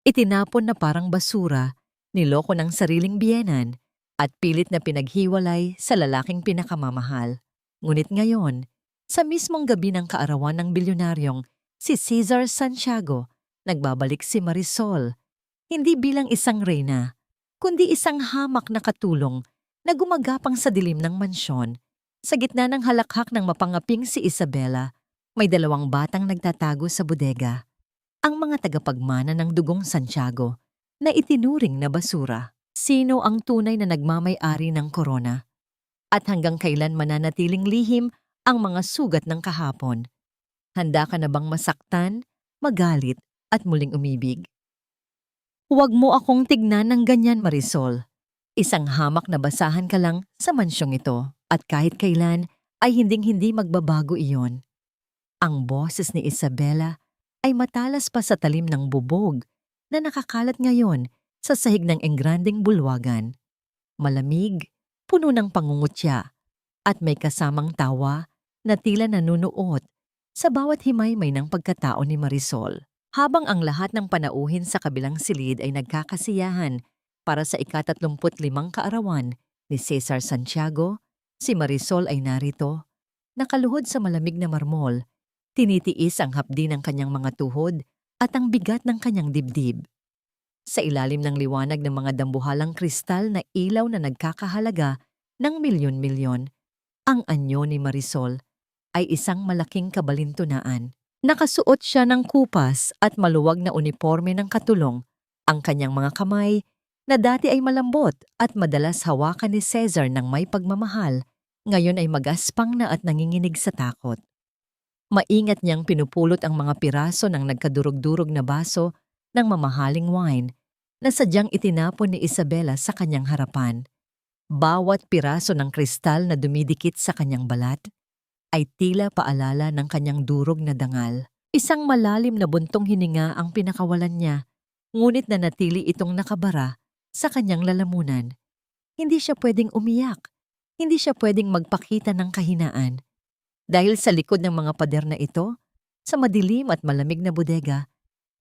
Itinapon na parang basura, niloko ng sariling biyenan, at pilit na pinaghiwalay sa lalaking pinakamamahal. Ngunit ngayon, sa mismong gabi ng kaarawan ng bilyonaryong si Cesar Santiago, nagbabalik si Marisol, hindi bilang isang reyna, kundi isang hamak na katulong na gumagapang sa dilim ng mansyon. Sa gitna ng halakhak ng mapangaping si Isabela, may dalawang batang nagtatago sa bodega, ang mga tagapagmana ng dugong Santiago na itinuring na basura. Sino ang tunay na nagmamay-ari ng korona? At hanggang kailan mananatiling lihim ang mga sugat ng kahapon? Handa ka na bang masaktan, magalit, at muling umibig? Huwag mo akong tignan ng ganyan, Marisol. Isang hamak na basahan ka lang sa mansyong ito at kahit kailan ay hinding-hindi magbabago iyon. Ang boses ni Isabela ay matalas pa sa talim ng bubog na nakakalat ngayon sa sahig ng engranding bulwagan. Malamig, puno ng pangungutya, at may kasamang tawa na tila nanunuot sa bawat himay-may ng pagkatao ni Marisol. Habang ang lahat ng panauhin sa kabilang silid ay nagkakasiyahan para sa ika-35 kaarawan ni Cesar Santiago, si Marisol ay narito, nakaluhod sa malamig na marmol, tinitiis ang hapdi ng kanyang mga tuhod at ang bigat ng kanyang dibdib. Sa ilalim ng liwanag ng mga dambuhalang kristal na ilaw na nagkakahalaga ng milyon-milyon, ang anyo ni Marisol ay isang malaking kabalintunaan. Nakasuot siya ng kupas at maluwag na uniporme ng katulong. Ang kanyang mga kamay, na dati ay malambot at madalas hawakan ni Cesar ng may pagmamahal, ngayon ay magaspang na at nanginginig sa takot. Maingat niyang pinupulot ang mga piraso ng nagkadurog-durog na baso ng mamahaling wine na sadyang itinapon ni Isabela sa kanyang harapan. Bawat piraso ng kristal na dumidikit sa kanyang balat ay tila paalala ng kanyang durog na dangal. Isang malalim na buntong hininga ang pinakawalan niya, ngunit nanatili itong nakabara sa kanyang lalamunan. Hindi siya pwedeng umiyak, hindi siya pwedeng magpakita ng kahinaan. Dahil sa likod ng mga pader na ito, sa madilim at malamig na bodega,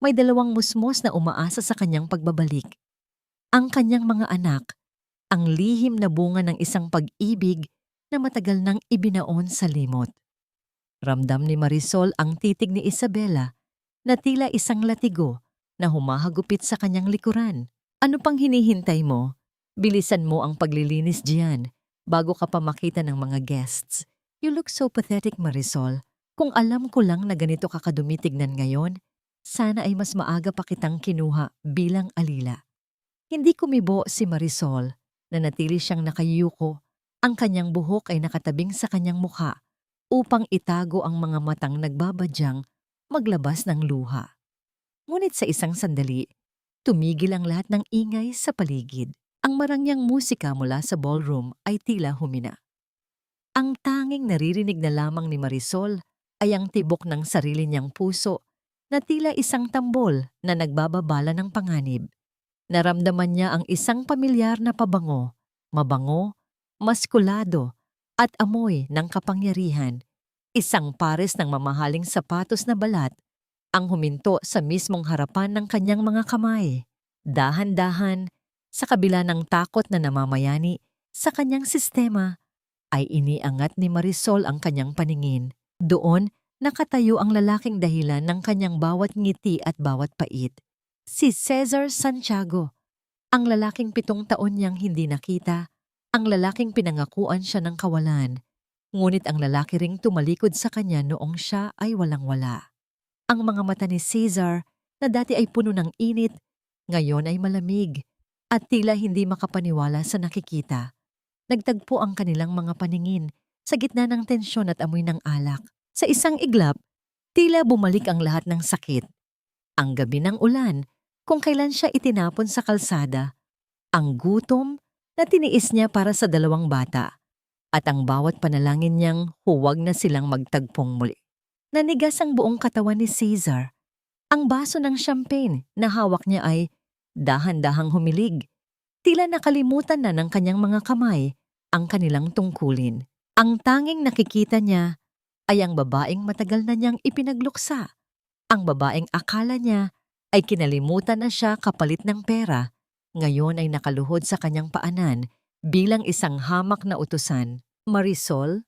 may dalawang musmos na umaasa sa kanyang pagbabalik. Ang kanyang mga anak, ang lihim na bunga ng isang pag-ibig na matagal nang ibinaon sa limot. Ramdam ni Marisol ang titig ni Isabela na tila isang latigo na humahagupit sa kanyang likuran. Ano pang hinihintay mo? Bilisan mo ang paglilinis diyan bago ka pa makita ng mga guests. You look so pathetic, Marisol. Kung alam ko lang na ganito ka kadumi tignan ngayon, sana ay mas maaga pa kitang kinuha bilang alila. Hindi kumibo si Marisol, na natili siyang nakayuko. Ang kanyang buhok ay nakatabing sa kanyang mukha upang itago ang mga matang nagbabadyang maglabas ng luha. Ngunit sa isang sandali, tumigil ang lahat ng ingay sa paligid. Ang marangyang musika mula sa ballroom ay tila humina. Ang tanging naririnig na lamang ni Marisol ay ang tibok ng sarili niyang puso na tila isang tambol na nagbababala ng panganib. Naramdaman niya ang isang pamilyar na pabango, mabango, maskulado, at amoy ng kapangyarihan. Isang pares ng mamahaling sapatos na balat ang huminto sa mismong harapan ng kanyang mga kamay. Dahan-dahan, sa kabila ng takot na namamayani sa kanyang sistema, ay iniangat ni Marisol ang kanyang paningin. Doon, nakatayo ang lalaking dahilan ng kanyang bawat ngiti at bawat pait. Si Cesar Santiago, ang lalaking 7 taon niyang hindi nakita, ang lalaking pinangakuan siya ng kawalan, ngunit ang lalaki ring tumalikod sa kanya noong siya ay walang-wala. Ang mga mata ni Cesar, na dati ay puno ng init, ngayon ay malamig, at tila hindi makapaniwala sa nakikita. Nagtagpo ang kanilang mga paningin sa gitna ng tensyon at amoy ng alak. Sa isang iglap, tila bumalik ang lahat ng sakit. Ang gabi ng ulan, kung kailan siya itinapon sa kalsada, ang gutom na tiniis niya para sa 2 bata, at ang bawat panalangin niyang huwag na silang magtagpong muli. Nanigas ang buong katawan ni Cesar. Ang baso ng champagne na hawak niya ay dahan-dahang humilig. Tila nakalimutan na ng kanyang mga kamay ang kanilang tungkulin. Ang tanging nakikita niya ay ang babaeng matagal na niyang ipinagluksa. Ang babaeng akala niya ay kinalimutan na siya kapalit ng pera. Ngayon ay nakaluhod sa kanyang paanan bilang isang hamak na utusan. Marisol?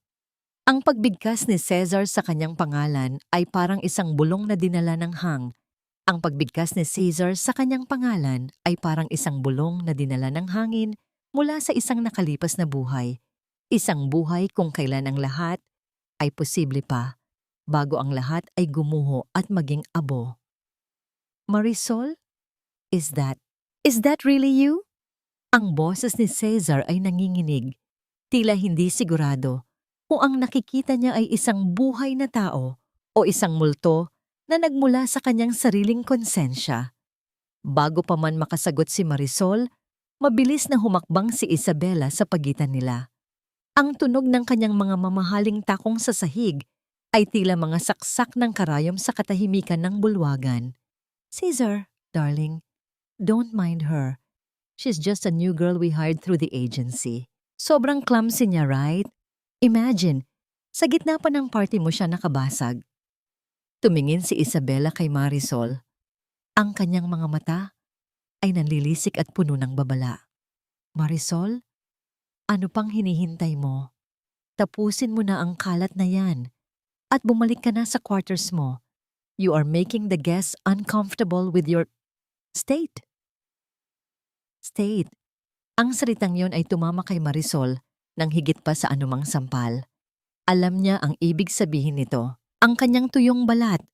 Ang pagbigkas ni Cesar sa kanyang pangalan ay parang isang bulong na dinala ng hang. Ang pagbigkas ni Caesar sa kanyang pangalan ay parang isang bulong na dinala ng hangin mula sa isang nakalipas na buhay. Isang buhay kung kailan ang lahat ay posible pa, bago ang lahat ay gumuho at maging abo. Marisol? Is that really you? Ang boses ni Cesar ay nanginginig, tila hindi sigurado kung ang nakikita niya ay isang buhay na tao o isang multo na nagmula sa kanyang sariling konsensya. Bago pa man makasagot si Marisol, mabilis na humakbang si Isabela sa pagitan nila. Ang tunog ng kanyang mga mamahaling takong sa sahig ay tila mga saksak ng karayom sa katahimikan ng bulwagan. Caesar, darling, don't mind her. She's just a new girl we hired through the agency. Sobrang clumsy niya, right? Imagine, sa gitna pa ng party mo siya nakabasag. Tumingin si Isabela kay Marisol. Ang kanyang mga mata ay nanlilisik at puno ng babala. Marisol, ano pang hinihintay mo? Tapusin mo na ang kalat na yan at bumalik ka na sa quarters mo. You are making the guests uncomfortable with your state. State. Ang salitang yon ay tumama kay Marisol nang higit pa sa anumang sampal. Alam niya ang ibig sabihin nito. Ang kanyang tuyong balat,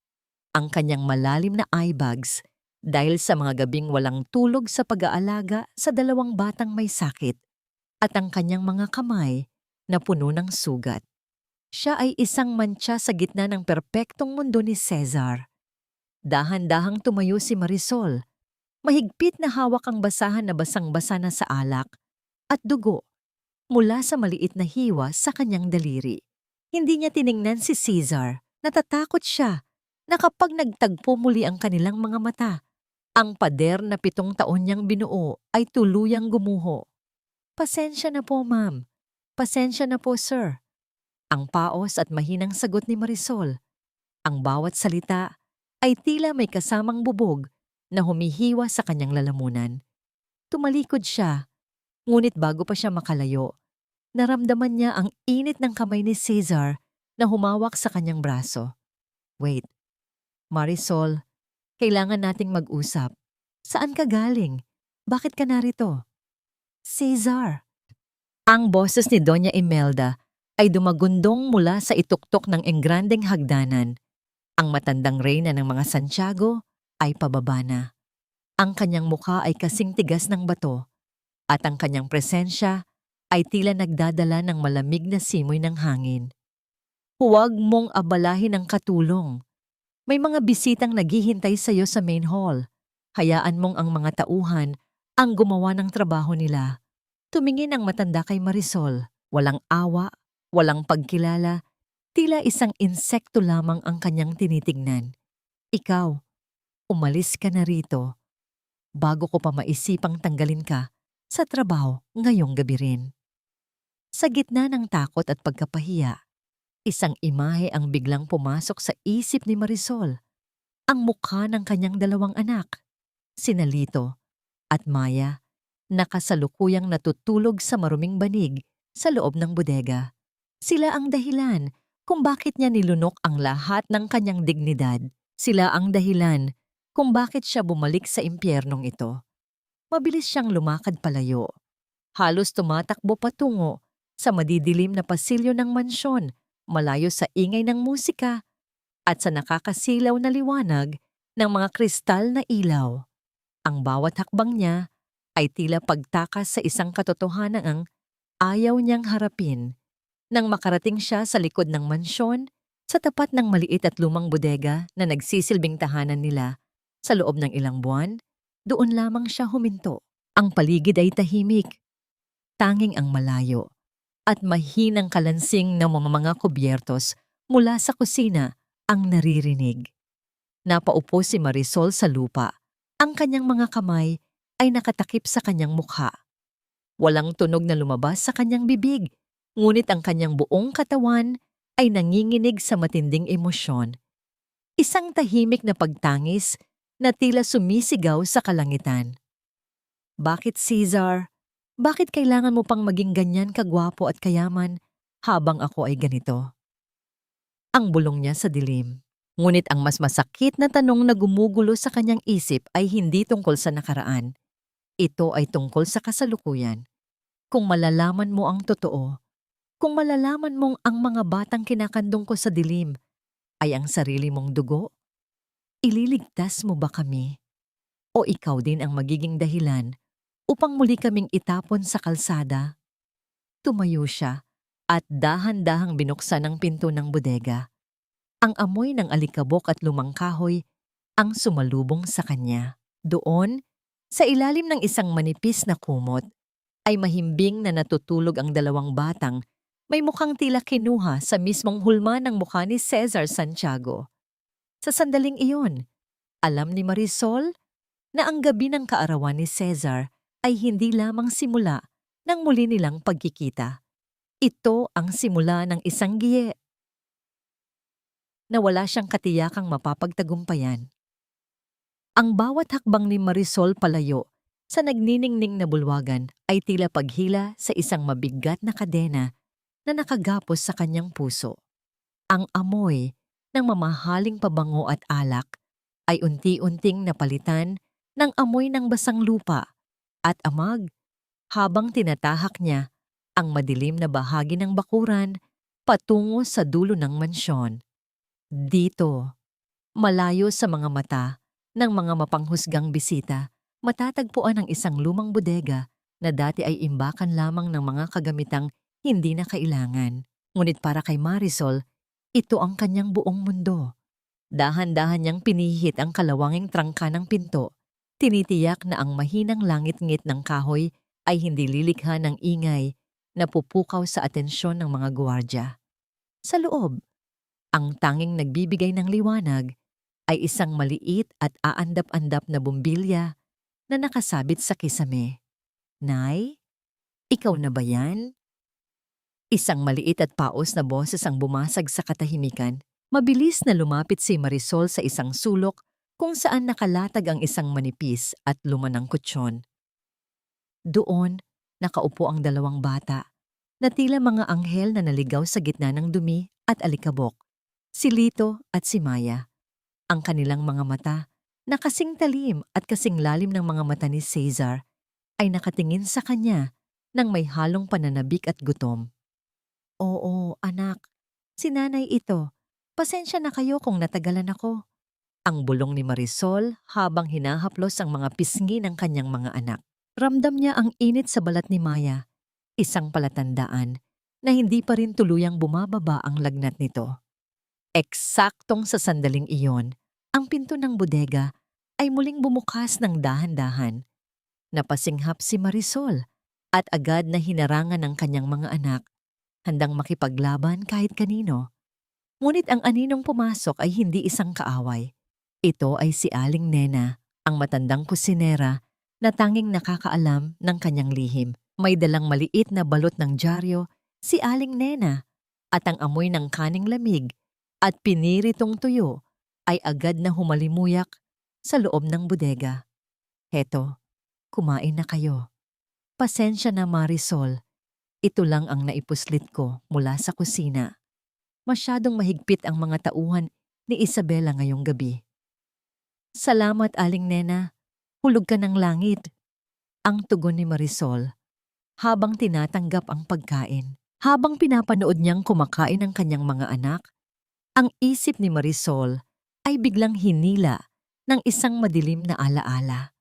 ang kanyang malalim na eye bags dahil sa mga gabing walang tulog sa pag-aalaga sa dalawang batang may sakit at ang kanyang mga kamay na puno ng sugat. Siya ay isang mantsa sa gitna ng perpektong mundo ni Cesar. Dahan-dahang tumayo si Marisol. Mahigpit na hawak ang basahan na basang-basa na sa alak at dugo mula sa maliit na hiwa sa kanyang daliri. Hindi niya tiningnan si Caesar. Natatakot siya na kapag nagtagpo muli ang kanilang mga mata, ang pader na 7 taon niyang binuo ay tuluyang gumuho. Pasensya na po, ma'am. Pasensya na po, sir. Ang paos at mahinang sagot ni Marisol. Ang bawat salita ay tila may kasamang bubog na humihiwa sa kanyang lalamunan. Tumalikod siya, ngunit bago pa siya makalayo, naramdaman niya ang init ng kamay ni Caesar na humawak sa kanyang braso. Wait, Marisol, kailangan nating mag-usap. Saan ka galing? Bakit ka narito? Caesar. Ang boses ni Doña Imelda ay dumagundong mula sa ituktok ng engrandeng hagdanan. Ang matandang reyna ng mga Santiago ay pababa na. Ang kanyang mukha ay kasing tigas ng bato at ang kanyang presensya ay tila nagdadala ng malamig na simoy ng hangin. Huwag mong abalahin ang katulong. May mga bisitang naghihintay sa iyo sa main hall. Hayaan mong ang mga tauhan ang gumawa ng trabaho nila. Tumingin ang matanda kay Marisol. Walang awa, walang pagkilala, tila isang insekto lamang ang kanyang tinitignan. Ikaw, umalis ka na rito bago ko pa maisipang tanggalin ka sa trabaho ngayong gabi rin. Sa gitna ng takot at pagkapahiya, isang imahe ang biglang pumasok sa isip ni Marisol. Ang mukha ng kanyang 2 anak, sina Lito at Maya, nakasalukuyang natutulog sa maruming banig sa loob ng bodega. Sila ang dahilan kung bakit niya nilunok ang lahat ng kanyang dignidad. Sila ang dahilan kung bakit siya bumalik sa impyernong ito. Mabilis siyang lumakad palayo. Halos tumatakbo patungo sa madidilim na pasilyo ng mansyon, malayo sa ingay ng musika at sa nakakasilaw na liwanag ng mga kristal na ilaw. Ang bawat hakbang niya ay tila pagtakas sa isang katotohanang ayaw niyang harapin. Nang makarating siya sa likod ng mansyon, sa tapat ng maliit at lumang bodega na nagsisilbing tahanan nila, sa loob ng ilang buwan, doon lamang siya huminto. Ang paligid ay tahimik, tanging ang malayo, at mahinang kalansing ng mga kubyertos mula sa kusina ang naririnig. Napaupo si Marisol sa lupa. Ang kanyang mga kamay ay nakatakip sa kanyang mukha. Walang tunog na lumabas sa kanyang bibig, ngunit ang kanyang buong katawan ay nanginginig sa matinding emosyon. Isang tahimik na pagtangis na tila sumisigaw sa kalangitan. Bakit, Caesar? Bakit kailangan mo pang maging ganyan kagwapo at kayaman habang ako ay ganito? Ang bulong niya sa dilim. Ngunit ang mas masakit na tanong na gumugulo sa kanyang isip ay hindi tungkol sa nakaraan. Ito ay tungkol sa kasalukuyan. Kung malalaman mo ang totoo, kung malalaman mong ang mga batang kinakandong ko sa dilim ay ang sarili mong dugo, ililigtas mo ba kami? O ikaw din ang magiging dahilan upang muli kaming itapon sa kalsada? Tumayo siya at dahan-dahang binuksan ang pinto ng bodega. Ang amoy ng alikabok at lumang kahoy ang sumalubong sa kanya. Doon, sa ilalim ng isang manipis na kumot, ay mahimbing na natutulog ang dalawang batang may mukhang tila kinuha sa mismong hulma ng mukha ni Cesar Santiago. Sa sandaling iyon, alam ni Marisol na ang gabi ng kaarawan ni Cesar ay hindi lamang simula ng muli nilang pagkikita. Ito ang simula ng isang giye na wala siyang katiyakang mapapagtagumpayan. Ang bawat hakbang ni Marisol palayo sa nagniningning na bulwagan ay tila paghila sa isang mabigat na kadena na nakagapos sa kanyang puso. Ang amoy ng mamahaling pabango at alak ay unti-unting napalitan ng amoy ng basang lupa at amag habang tinatahak niya ang madilim na bahagi ng bakuran patungo sa dulo ng mansyon. Dito, malayo sa mga mata ng mga mapanghusgang bisita, matatagpuan ang isang lumang bodega na dati ay imbakan lamang ng mga kagamitang hindi na kailangan. Ngunit para kay Marisol, ito ang kanyang buong mundo. Dahan-dahan niyang pinihit ang kalawanging trangka ng pinto. Tinitiyak na ang mahinang langit-ngit ng kahoy ay hindi lilikha ng ingay na pupukaw sa atensyon ng mga gwardiya. Sa loob, ang tanging nagbibigay ng liwanag ay isang maliit at aandap-andap na bumbilya na nakasabit sa kisame. Nay, ikaw na ba yan? Isang maliit at paos na boses ang bumasag sa katahimikan. Mabilis na lumapit si Marisol sa isang sulok kung saan nakalatag ang isang manipis at lumanang kutsyon. Doon, nakaupo ang dalawang bata na tila mga anghel na naligaw sa gitna ng dumi at alikabok. Si Lito at si Maya. Ang kanilang mga mata, na kasing talim at kasing lalim ng mga mata ni Cesar, ay nakatingin sa kanya nang may halong pananabik at gutom. Oo, anak. Si nanay ito. Pasensya na kayo kung natagalan ako. Ang bulong ni Marisol habang hinahaplos ang mga pisngi ng kanyang mga anak. Ramdam niya ang init sa balat ni Maya, isang palatandaan na hindi pa rin tuluyang bumababa ang lagnat nito. Eksaktong sa sandaling iyon, ang pinto ng bodega ay muling bumukas ng dahan-dahan. Napasinghap si Marisol at agad na hinarangan ng kanyang mga anak, handang makipaglaban kahit kanino. Ngunit ang aninong pumasok ay hindi isang kaaway. Ito ay si Aling Nena, ang matandang kusinera na tanging nakakaalam ng kanyang lihim. May dalang maliit na balot ng dyaryo si Aling Nena at ang amoy ng kaning lamig at piniritong tuyo ay agad na humalimuyak sa loob ng bodega. Heto, kumain na kayo. Pasensya na Marisol, ito lang ang naipuslit ko mula sa kusina. Masyadong mahigpit ang mga tauhan ni Isabela ngayong gabi. Salamat Aling Nena, hulog ka ng langit. Ang tugon ni Marisol habang tinatanggap ang pagkain. Habang pinapanood niyang kumakain ang kanyang mga anak, ang isip ni Marisol ay biglang hinila ng isang madilim na alaala.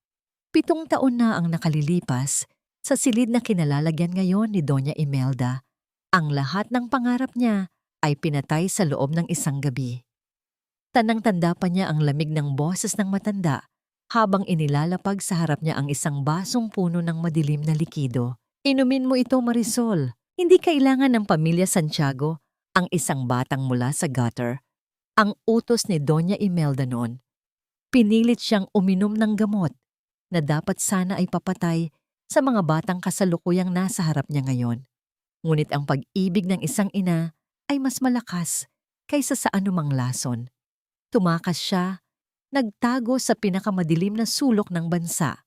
7 taon na ang nakalilipas sa silid na kinalalagyan ngayon ni Doña Imelda. Ang lahat ng pangarap niya ay pinatay sa loob ng isang gabi. Tandang-tanda pa niya ang lamig ng boses ng matanda habang inilalapag sa harap niya ang isang basong puno ng madilim na likido. Inumin mo ito Marisol, hindi kailangan ng pamilya Santiago ang isang batang mula sa gutter. Ang utos ni Doña Imelda noon. Pinilit siyang uminom ng gamot na dapat sana ay papatay sa mga batang kasalukuyang nasa harap niya ngayon. Ngunit ang pag-ibig ng isang ina ay mas malakas kaysa sa anumang lason. Tumakas siya nagtago sa pinakamadilim na sulok ng bansa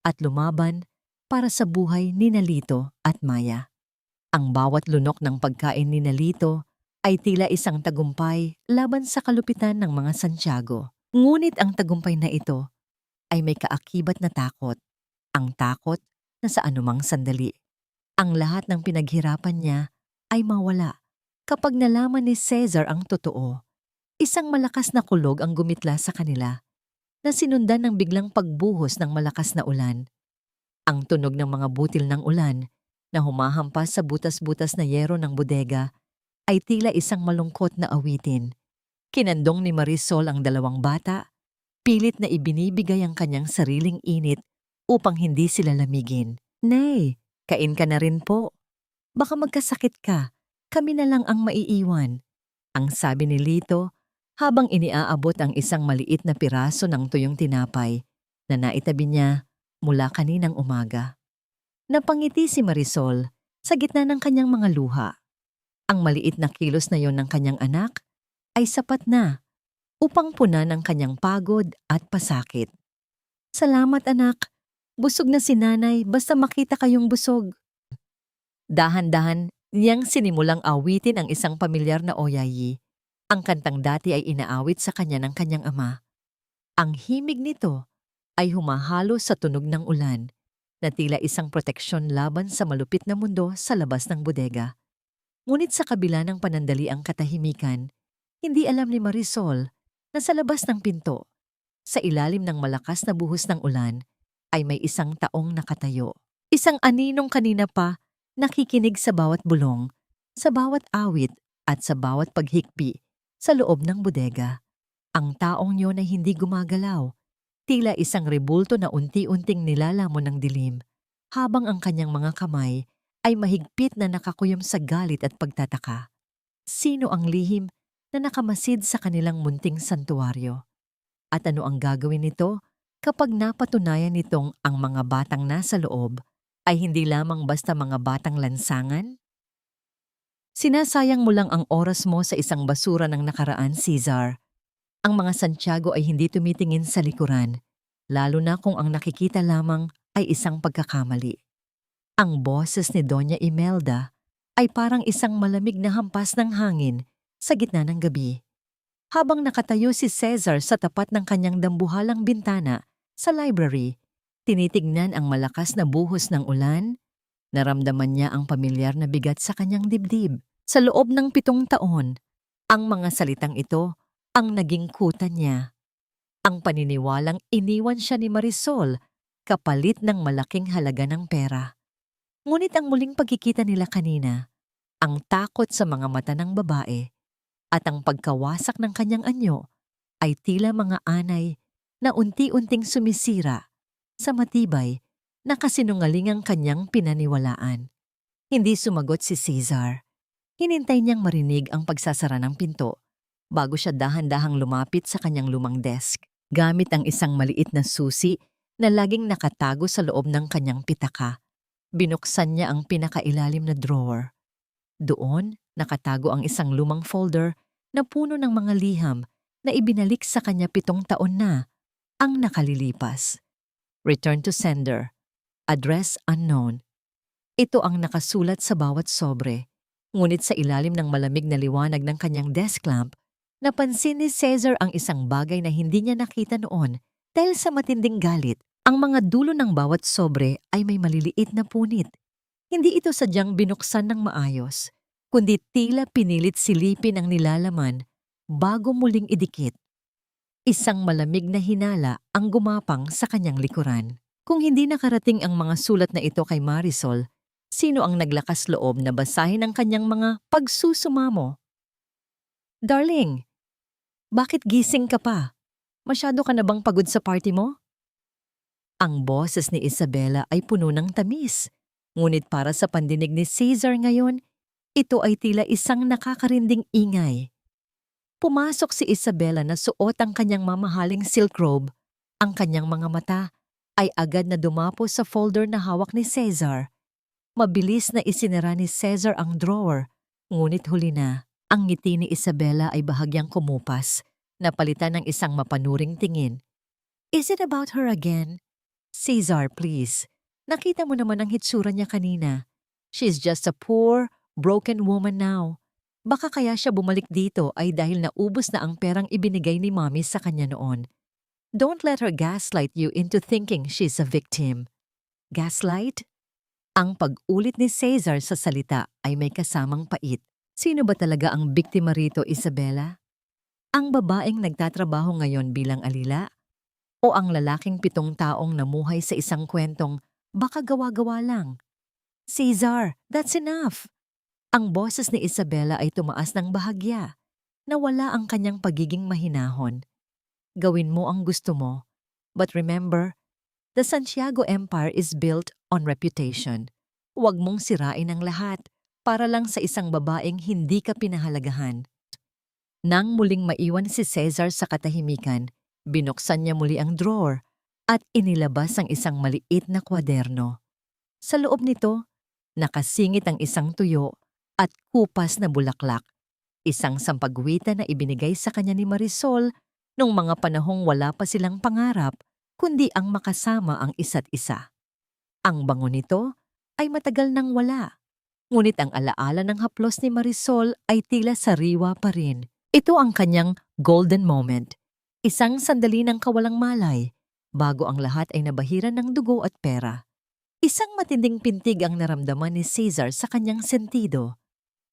at lumaban para sa buhay ni Nalito at Maya. Ang bawat lunok ng pagkain ni Nalito ay tila isang tagumpay laban sa kalupitan ng mga Santiago. Ngunit ang tagumpay na ito ay may kaakibat na takot. Ang takot na sa anumang sandali. Ang lahat ng pinaghirapan niya ay mawala kapag nalaman ni Cesar ang totoo. Isang malakas na kulog ang gumitla sa kanila na sinundan ng biglang pagbuhos ng malakas na ulan. Ang tunog ng mga butil ng ulan na humahampas sa butas-butas na yero ng bodega ay tila isang malungkot na awitin. Kinandong ni Marisol ang dalawang bata, pilit na ibinibigay ang kanyang sariling init upang hindi sila lamigin. "Nay, kain ka na rin po. Baka magkasakit ka, kami na lang ang maiiwan," ang sabi ni Lito habang iniaabot ang isang maliit na piraso ng tuyong tinapay na naitabi niya mula kaninang umaga. Napangiti si Marisol sa gitna ng kanyang mga luha. Ang maliit na kilos na yon ng kanyang anak ay sapat na upang punan ang kanyang pagod at pasakit. "Salamat anak, busog na si nanay basta makita kayong busog." Dahan-dahan niyang sinimulang awitin ang isang pamilyar na oyayi. Ang kantang dati ay inaawit sa kanya ng kanyang ama. Ang himig nito ay humahalo sa tunog ng ulan na tila isang proteksyon laban sa malupit na mundo sa labas ng bodega. Ngunit sa kabila ng panandaliang katahimikan, hindi alam ni Marisol na sa labas ng pinto, sa ilalim ng malakas na buhos ng ulan, ay may isang taong nakatayo. Isang aninong kanina pa nakikinig sa bawat bulong, sa bawat awit at sa bawat paghikbi sa loob ng bodega. Ang taong yun ay hindi gumagalaw, tila isang rebulto na unti-unting nilalamon ng dilim, habang ang kanyang mga kamay ay mahigpit na nakakuyom sa galit at pagtataka. Sino ang lihim na nakamasid sa kanilang munting santuwaryo? At ano ang gagawin nito kapag napatunayan nitong ang mga batang nasa loob ay hindi lamang basta mga batang lansangan? Sinasayang mo lang ang oras mo sa isang basura ng nakaraan, Cesar. Ang mga Santiago ay hindi tumitingin sa likuran, lalo na kung ang nakikita lamang ay isang pagkakamali. Ang boses ni Doña Imelda ay parang isang malamig na hampas ng hangin sa gitna ng gabi. Habang nakatayo si Cesar sa tapat ng kanyang dambuhalang bintana sa library, tinitignan ang malakas na buhos ng ulan. Naramdaman niya ang pamilyar na bigat sa kanyang dibdib. Sa loob ng 7 taon, ang mga salitang ito ang naging kuta niya. Ang paniniwalang iniwan siya ni Marisol kapalit ng malaking halaga ng pera. Ngunit ang muling pagkikita nila kanina, ang takot sa mga mata ng babae at ang pagkawasak ng kanyang anyo ay tila mga anay na unti-unting sumisira sa matibay na kasinungalingang kanyang pinaniwalaan. Hindi sumagot si Cesar. Hinintay niyang marinig ang pagsasara ng pinto bago siya dahan-dahang lumapit sa kanyang lumang desk gamit ang isang maliit na susi na laging nakatago sa loob ng kanyang pitaka. Binuksan niya ang pinakailalim na drawer. Doon, nakatago ang isang lumang folder na puno ng mga liham na ibinalik sa kanya 7 taon na ang nakalilipas. Return to sender. Address unknown. Ito ang nakasulat sa bawat sobre. Ngunit sa ilalim ng malamig na liwanag ng kanyang desk lamp, napansin ni Cesar ang isang bagay na hindi niya nakita noon dahil sa matinding galit. Ang mga dulo ng bawat sobre ay may maliliit na punit. Hindi ito sadyang binuksan ng maayos, kundi tila pinilit silipin ang nilalaman bago muling idikit. Isang malamig na hinala ang gumapang sa kanyang likuran. Kung hindi nakarating ang mga sulat na ito kay Marisol, sino ang naglakas loob na basahin ang kanyang mga pagsusumamo? "Darling, bakit gising ka pa? Masyado ka na bang pagod sa party mo?" Ang boses ni Isabela ay puno ng tamis. Ngunit para sa pandinig ni Cesar ngayon, ito ay tila isang nakakarinding ingay. Pumasok si Isabela na suot ang kanyang mamahaling silk robe. Ang kanyang mga mata ay agad na dumapo sa folder na hawak ni Cesar. Mabilis na isinara ni Cesar ang drawer, ngunit huli na. Ang ngiti ni Isabela ay bahagyang kumupas napalitan ng isang mapanuring tingin. Is it about her again? Cesar, please. Nakita mo naman ang hitsura niya kanina. She's just a poor, broken woman now. Baka kaya siya bumalik dito ay dahil naubos na ang perang ibinigay ni Mommy sa kanya noon. Don't let her gaslight you into thinking she's a victim. Gaslight? Ang pag-ulit ni Cesar sa salita ay may kasamang pait. Sino ba talaga ang biktima rito, Isabela? Ang babaeng nagtatrabaho ngayon bilang alila? O ang lalaking 7 taong namuhay sa isang kwentong baka gawa-gawa lang? Cesar, that's enough! Ang boses ni Isabela ay tumaas ng bahagya. Nawala ang kanyang pagiging mahinahon. Gawin mo ang gusto mo. But remember, the Santiago Empire is built on reputation. Huwag mong sirain ang lahat para lang sa isang babaeng hindi ka pinahalagahan. Nang muling maiwan si Cesar sa katahimikan, binuksan niya muli ang drawer at inilabas ang isang maliit na kwaderno. Sa loob nito, nakasingit ang isang tuyo at kupas na bulaklak, isang sampagwita na ibinigay sa kanya ni Marisol nung mga panahong wala pa silang pangarap kundi ang makasama ang isa't isa. Ang bango nito ay matagal nang wala, ngunit ang alaala ng haplos ni Marisol ay tila sariwa pa rin. Ito ang kanyang golden moment, isang sandali ng kawalang malay bago ang lahat ay nabahiran ng dugo at pera. Isang matinding pintig ang naramdaman ni Cesar sa kanyang sentido.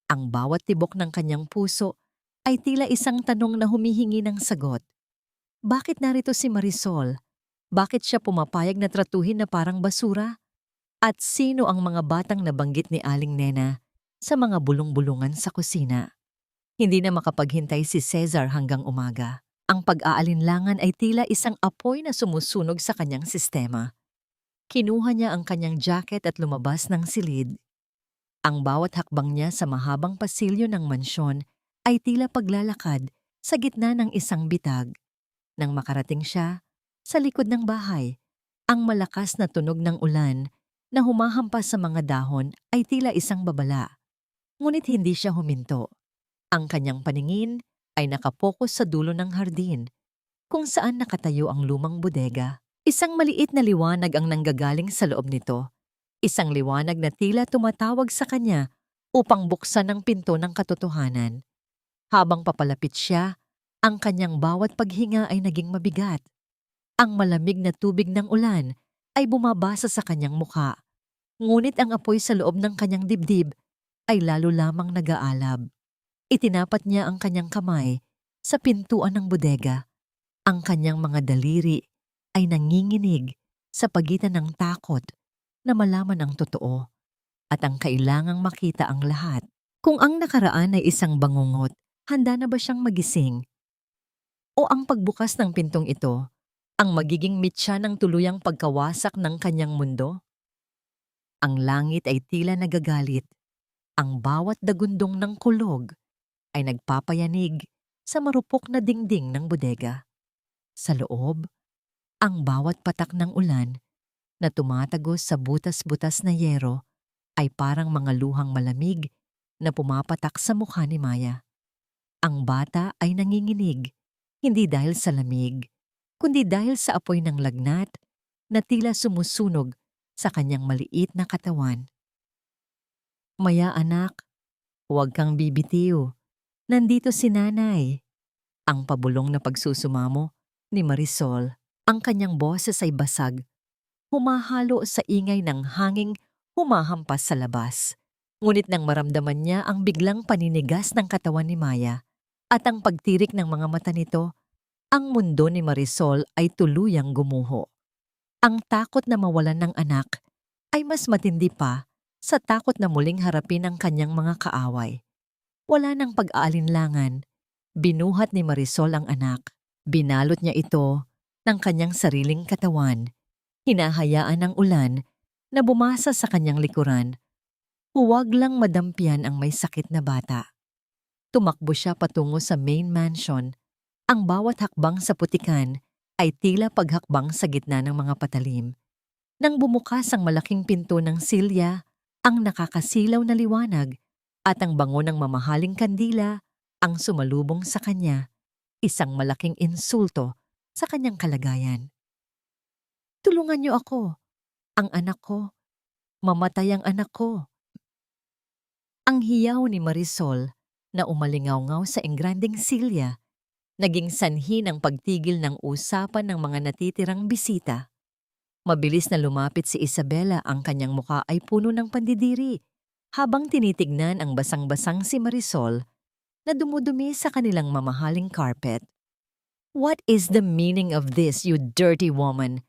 Ang bawat tibok ng kanyang puso ay tila isang tanong na humihingi ng sagot. Bakit narito si Marisol? Bakit siya pumapayag na tratuhin na parang basura? At sino ang mga batang nabanggit ni Aling Nena sa mga bulong-bulungan sa kusina? Hindi na makapaghintay si Cesar hanggang umaga. Ang pag-aalinlangan ay tila isang apoy na sumusunog sa kanyang sistema. Kinuha niya ang kanyang jacket at lumabas ng silid. Ang bawat hakbang niya sa mahabang pasilyo ng mansyon ay tila paglalakad sa gitna ng isang bitag. Nang makarating siya, sa likod ng bahay, ang malakas na tunog ng ulan na humahampas sa mga dahon ay tila isang babala. Ngunit hindi siya huminto. Ang kanyang paningin ay nakapokus sa dulo ng hardin, kung saan nakatayo ang lumang bodega. Isang maliit na liwanag ang nanggagaling sa loob nito. Isang liwanag na tila tumatawag sa kanya upang buksan ang pinto ng katotohanan. Habang papalapit siya, ang kanyang bawat paghinga ay naging mabigat. Ang malamig na tubig ng ulan ay bumabasa sa kanyang mukha. Ngunit ang apoy sa loob ng kanyang dibdib ay lalo lamang nag-aalab. Itinapat niya ang kanyang kamay sa pintuan ng bodega. Ang kanyang mga daliri ay nanginginig sa pagitan ng takot na malaman ang totoo at ang kailangang makita ang lahat. Kung ang nakaraan ay isang bangungot, handa na ba siyang magising? O ang pagbukas ng pintong ito ang magiging mitya ng tuluyang pagkawasak ng kanyang mundo? Ang langit ay tila nagagalit. Ang bawat dagundong ng kulog ay nagpapayanig sa marupok na dingding ng bodega. Sa loob, ang bawat patak ng ulan na tumatagos sa butas-butas na yero ay parang mga luhang malamig na pumapatak sa mukha ni Maya. Ang bata ay nanginginig, hindi dahil sa lamig, kundi dahil sa apoy ng lagnat na tila sumusunog sa kanyang maliit na katawan. Maya anak, huwag kang bibitiw. Nandito si nanay. Ang pabulong na pagsusumamo ni Marisol. Ang kanyang boses ay basag, humahalo sa ingay ng hanging humahampas sa labas. Ngunit nang maramdaman niya ang biglang paninigas ng katawan ni Maya at ang pagtirik ng mga mata nito, ang mundo ni Marisol ay tuluyang gumuho. Ang takot na mawalan ng anak ay mas matindi pa sa takot na muling harapin ang kanyang mga kaaway. Wala nang pag-aalinlangan, binuhat ni Marisol ang anak. Binalot niya ito ng kanyang sariling katawan. Hinahayaan ng ulan na bumasa sa kanyang likuran. Huwag lang madampian ang may sakit na bata. Tumakbo siya patungo sa main mansion. Ang bawat hakbang sa putikan ay tila paghakbang sa gitna ng mga patalim. Nang bumukas ang malaking pinto ng silya, ang nakakasilaw na liwanag at ang bango ng mamahaling kandila ang sumalubong sa kanya. isang malaking insulto sa kanyang kalagayan. Tulungan niyo ako, ang anak ko, mamatay ang anak ko. Ang hiyaw ni Marisol na umalingaw-ngaw sa engrandeng silya, naging sanhi ng pagtigil ng usapan ng mga natitirang bisita. Mabilis na lumapit si Isabela, ang kanyang muka ay puno ng pandidiri, habang tinitignan ang basang-basang si Marisol na dumudumi sa kanilang mamahaling carpet. "What is the meaning of this, you dirty woman?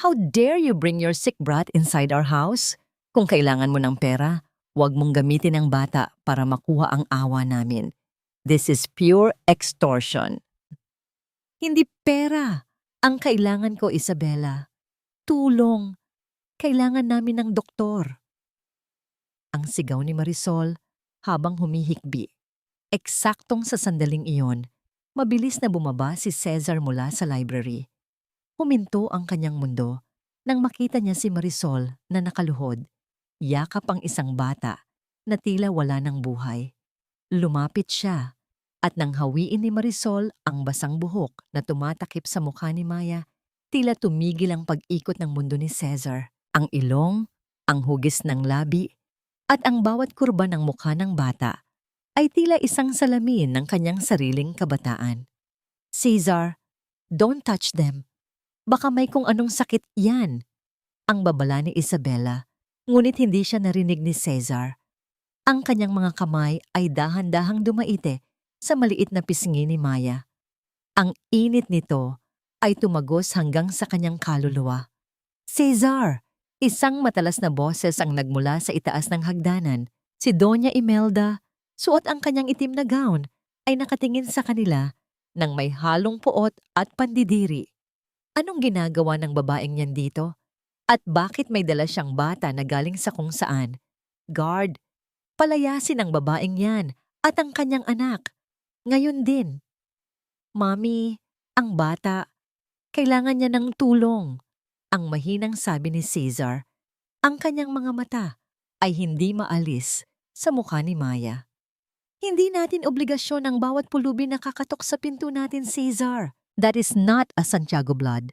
How dare you bring your sick brat inside our house? Kung kailangan mo ng pera, huwag mong gamitin ang bata para makuha ang awa namin. This is pure extortion." "Hindi pera ang kailangan ko, Isabela. Tulong. Kailangan namin ng doktor." Ang sigaw ni Marisol habang humihikbi. Eksaktong sa sandaling iyon, mabilis na bumaba si Cesar mula sa library. Huminto ang kanyang mundo nang makita niya si Marisol na nakaluhod, yakap ang isang bata na tila wala ng buhay. Lumapit siya at nang hawiin ni Marisol ang basang buhok na tumatakip sa mukha ni Maya, tila tumigil ang pag-ikot ng mundo ni Cesar. Ang ilong, ang hugis ng labi, at ang bawat kurba ng mukha ng bata ay tila isang salamin ng kanyang sariling kabataan. "Cesar, don't touch them. Baka may kung anong sakit yan." Ang babala ni Isabela, ngunit hindi siya narinig ni Cesar. Ang kanyang mga kamay ay dahan-dahang dumaite sa maliit na pisngi ni Maya. Ang init nito ay tumagos hanggang sa kanyang kaluluwa. "Cesar!" Isang matalas na boses ang nagmula sa itaas ng hagdanan. Si Doña Imelda, suot ang kanyang itim na gown, ay nakatingin sa kanila nang may halong puot at pandidiri. Anong ginagawa ng babaeng yan dito? At bakit may dala siyang bata na galing sa kung saan? "Guard, palayasin ang babaeng yan at ang kanyang anak. Ngayon din." "Mami, ang bata, kailangan niya ng tulong." Ang mahinang sabi ni Cesar. Ang kanyang mga mata ay hindi maalis sa mukha ni Maya. "Hindi natin obligasyon ang bawat pulubi na kakatok sa pinto natin, Cesar. That is not a Santiago blood.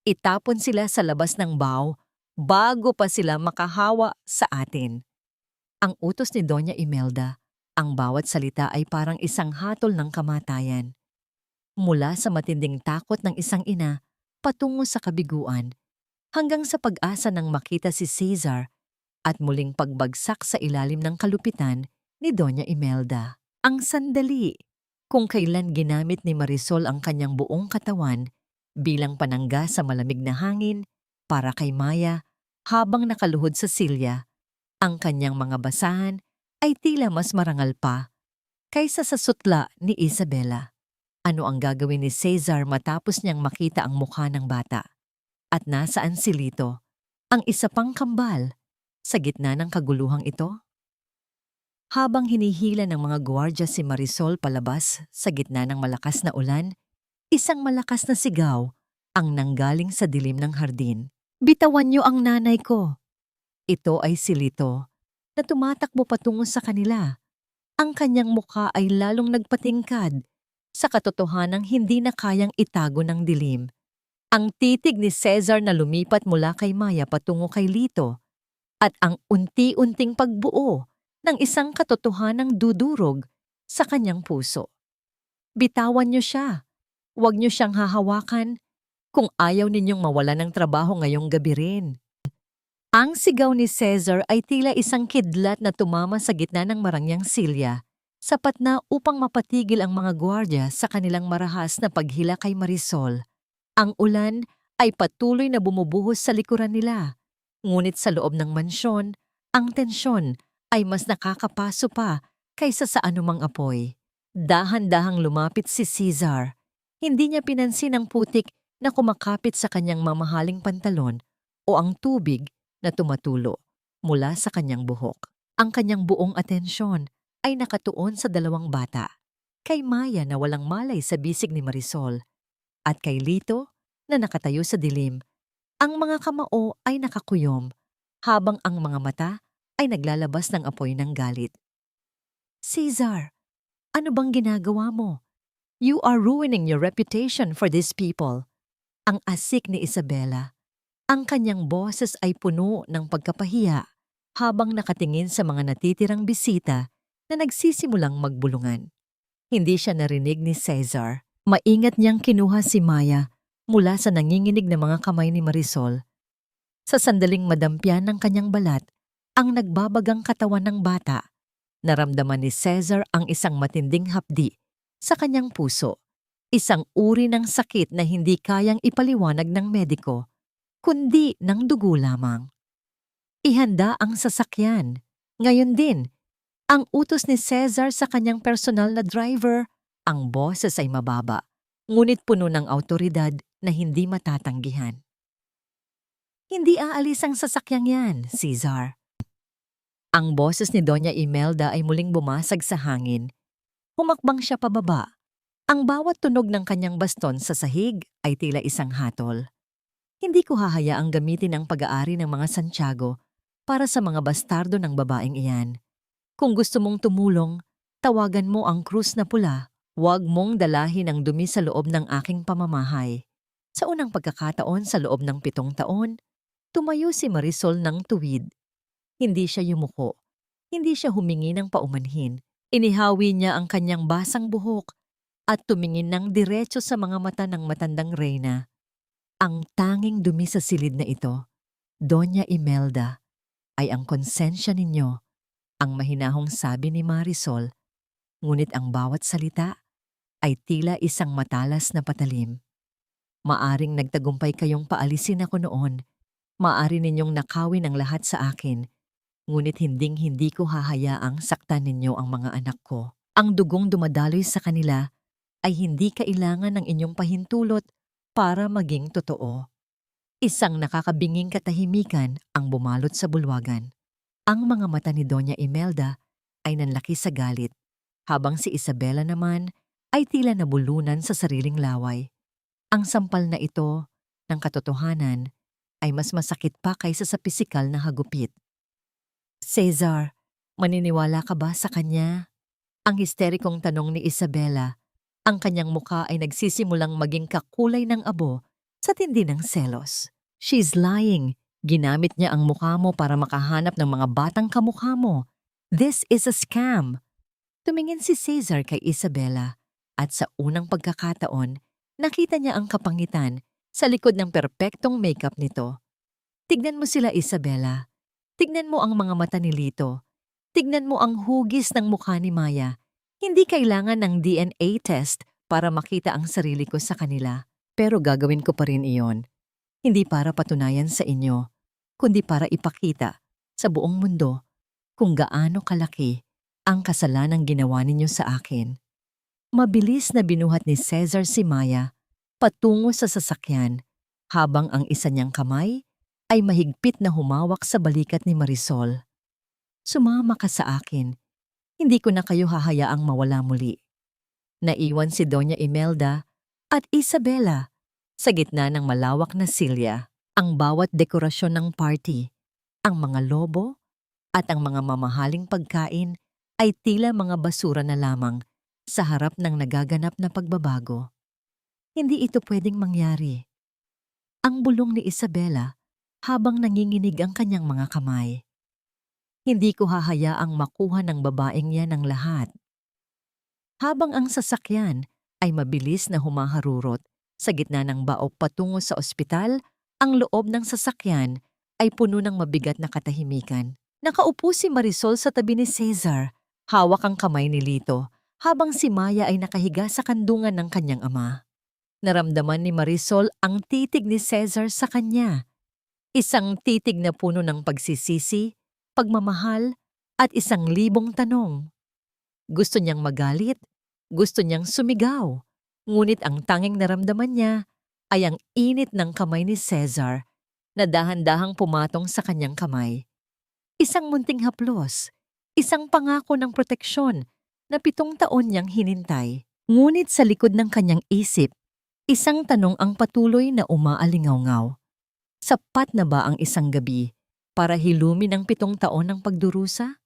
Itapon sila sa labas ng baw bago pa sila makahawa sa atin." Ang utos ni Doña Imelda, ang bawat salita ay parang isang hatol ng kamatayan. Mula sa matinding takot ng isang ina patungo sa kabiguan, hanggang sa pag-asa ng makita si Cesar at muling pagbagsak sa ilalim ng kalupitan ni Doña Imelda. Ang sandali kung kailan ginamit ni Marisol ang kanyang buong katawan bilang panangga sa malamig na hangin para kay Maya habang nakaluhod sa silya, ang kanyang mga basahan ay tila mas marangal pa kaysa sa sutla ni Isabela. Ano ang gagawin ni Cesar matapos niyang makita ang mukha ng bata? At nasaan si Lito, ang isa pang kambal, sa gitna ng kaguluhang ito? Habang hinihila ng mga gwardiya si Marisol palabas sa gitna ng malakas na ulan, isang malakas na sigaw ang nanggaling sa dilim ng hardin. "Bitawan niyo ang nanay ko!" Ito ay si Lito na tumatakbo patungo sa kanila. Ang kanyang mukha ay lalong nagpatingkad sa katotohanang hindi na kayang itago ng dilim. Ang titig ni Cesar na lumipat mula kay Maya patungo kay Lito at ang unti-unting pagbuo ng isang katotohanang dudurog sa kanyang puso. "Bitawan niyo siya. Huwag niyo siyang hahawakan kung ayaw ninyong mawalan ng trabaho ngayong gabi rin." Ang sigaw ni Cesar ay tila isang kidlat na tumama sa gitna ng marangyang silya, sapat na upang mapatigil ang mga gwardya sa kanilang marahas na paghila kay Marisol. Ang ulan ay patuloy na bumubuhos sa likuran nila, ngunit sa loob ng mansyon, ang tensyon ay mas nakakapaso pa kaysa sa anumang apoy. Dahan-dahang lumapit si Cesar. Hindi niya pinansin ang putik na kumakapit sa kanyang mamahaling pantalon o ang tubig na tumatulo mula sa kanyang buhok. Ang kanyang buong atensyon ay nakatuon sa dalawang bata, kay Maya na walang malay sa bisig ni Marisol, at kay Lito na nakatayo sa dilim. Ang mga kamao ay nakakuyom, habang ang mga mata ay naglalabas ng apoy ng galit. "Cesar, ano bang ginagawa mo? You are ruining your reputation for these people. Ang asik ni Isabela. Ang kanyang boses ay puno ng pagkapahiya habang nakatingin sa mga natitirang bisita na nagsisimulang magbulungan. Hindi siya narinig ni Cesar. Maingat niyang kinuha si Maya mula sa nanginginig na mga kamay ni Marisol. Sa sandaling madampyan ng kanyang balat, ang nagbabagang katawan ng bata, naramdaman ni Cesar ang isang matinding hapdi sa kanyang puso. Isang uri ng sakit na hindi kayang ipaliwanag ng mediko, kundi ng dugo lamang. Ihanda ang sasakyan. Ngayon din, ang utos ni Cesar sa kanyang personal na driver, ang boses ay mababa, ngunit puno ng awtoridad na hindi matatanggihan. Hindi aalis ang sasakyang yan, Cesar. Ang boses ni Doña Imelda ay muling bumasag sa hangin. Humakbang siya pababa. Ang bawat tunog ng kanyang baston sa sahig ay tila isang hatol. Hindi ko hahayaang gamitin ang pag-aari ng mga Santiago para sa mga bastardo ng babaeng iyan. Kung gusto mong tumulong, tawagan mo ang krus na pula. Huwag mong dalahin ang dumi sa loob ng aking pamamahay. Sa unang pagkakataon sa loob ng 7 taon, tumayo si Marisol ng tuwid. Hindi siya yumuko. Hindi siya humingi ng paumanhin. Inihawi niya ang kanyang basang buhok at tumingin ng diretso sa mga mata ng matandang reyna. Ang tanging dumi sa silid na ito, Doña Imelda, ay ang konsensya ninyo, ang mahinahong sabi ni Marisol, ngunit ang bawat salita ay tila isang matalas na patalim. Maaring nagtagumpay kayong paalisin ako noon, maaari ninyong nakawin ang lahat sa akin, ngunit hinding-hindi ko hahayaang saktan ninyo ang mga anak ko. Ang dugong dumadaloy sa kanila ay hindi kailangan ng inyong pahintulot para maging totoo. Isang nakakabinging katahimikan ang bumalot sa bulwagan. Ang mga mata ni Doña Imelda ay nanlaki sa galit, habang si Isabela naman ay tila nabulunan sa sariling laway. Ang sampal na ito ng katotohanan ay mas masakit pa kaysa sa pisikal na hagupit. Cesar, maniniwala ka ba sa kanya? Ang histerikong tanong ni Isabela. Ang kanyang mukha ay nagsisimulang maging kakulay ng abo sa tindi ng selos. She's lying. Ginamit niya ang mukha mo para makahanap ng mga batang kamukha mo. This is a scam. Tumingin si Cesar kay Isabela at sa unang pagkakataon, nakita niya ang kapangitan sa likod ng perpektong makeup nito. Tignan mo sila, Isabela. Tignan mo ang mga mata ni Lito. Tignan mo ang hugis ng mukha ni Maya. Hindi kailangan ng DNA test para makita ang sarili ko sa kanila. Pero gagawin ko pa rin iyon. Hindi para patunayan sa inyo, kundi para ipakita sa buong mundo kung gaano kalaki ang kasalanang ginawa ninyo sa akin. Mabilis na binuhat ni Cesar si Maya patungo sa sasakyan habang ang isa niyang kamay ay mahigpit na humawak sa balikat ni Marisol. Sumama ka sa akin. Hindi ko na kayo hahayaang mawala muli. Naiwan si Doña Imelda at Isabela sa gitna ng malawak na silya. Ang bawat dekorasyon ng party, ang mga lobo at ang mga mamahaling pagkain ay tila mga basura na lamang sa harap ng nagaganap na pagbabago. Hindi ito pwedeng mangyari. Ang bulong ni Isabela habang nanginginig ang kanyang mga kamay. Hindi ko hahayaang makuha ng babaeng yan ang lahat. Habang ang sasakyan ay mabilis na humaharurot sa gitna ng baok patungo sa ospital, ang loob ng sasakyan ay puno ng mabigat na katahimikan. Nakaupo si Marisol sa tabi ni Cesar, hawak ang kamay ni Lito, habang si Maya ay nakahiga sa kandungan ng kanyang ama. Naramdaman ni Marisol ang titig ni Cesar sa kanya. Isang titig na puno ng pagsisisi, pagmamahal, at 1,000 tanong. Gusto niyang magalit, gusto niyang sumigaw, ngunit ang tanging naramdaman niya ay ang init ng kamay ni Cesar na dahan-dahang pumatong sa kanyang kamay. Isang munting haplos, isang pangako ng proteksyon na 7 taon niyang hinintay. Ngunit sa likod ng kanyang isip, isang tanong ang patuloy na umaalingaw-ngaw. Sapat na ba ang isang gabi para hilumin ang 7 taon ng pagdurusa?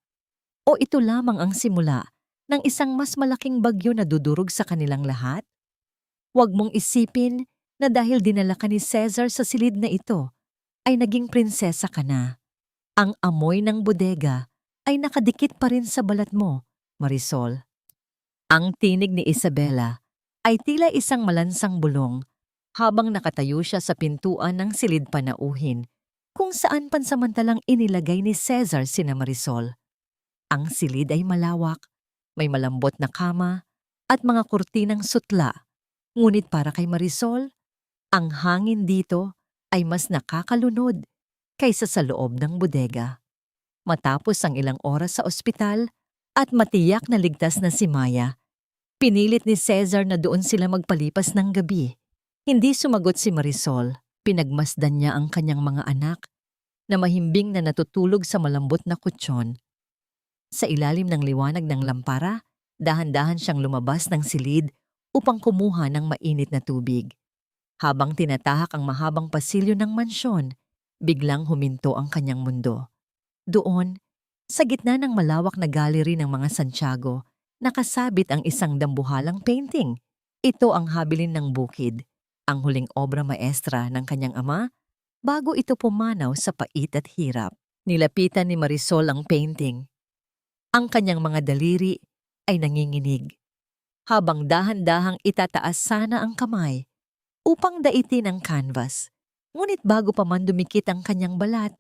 O ito lamang ang simula ng isang mas malaking bagyo na dudurog sa kanilang lahat? Huwag mong isipin na dahil dinala ka ni Cesar sa silid na ito, ay naging prinsesa ka na. Ang amoy ng bodega ay nakadikit pa rin sa balat mo, Marisol. Ang tinig ni Isabela ay tila isang malansang bulong habang nakatayo siya sa pintuan ng silid panauhin kung saan pansamantalang inilagay ni Cesar sina Marisol. Ang silid ay malawak, may malambot na kama at mga kurtinang sutla. Ngunit para kay Marisol, ang hangin dito ay mas nakakalunod kaysa sa loob ng bodega. Matapos ang ilang oras sa ospital at matiyak na ligtas na si Maya, pinilit ni Cesar na doon sila magpalipas ng gabi. Hindi sumagot si Marisol. Pinagmasdan niya ang kanyang mga anak na mahimbing na natutulog sa malambot na kutsyon. Sa ilalim ng liwanag ng lampara, dahan-dahan siyang lumabas ng silid upang kumuha ng mainit na tubig. Habang tinatahak ang mahabang pasilyo ng mansyon, biglang huminto ang kanyang mundo. Doon, sa gitna ng malawak na gallery ng mga Santiago, nakasabit ang isang dambuhalang painting. Ito ang habilin ng bukid, ang huling obra maestra ng kanyang ama bago ito pumanaw sa pait at hirap. Nilapitan ni Marisol ang painting. Ang kanyang mga daliri ay nanginginig, habang dahan-dahang itataas sana ang kamay upang daitin ang canvas. Ngunit bago pa man dumikit ang kanyang balat,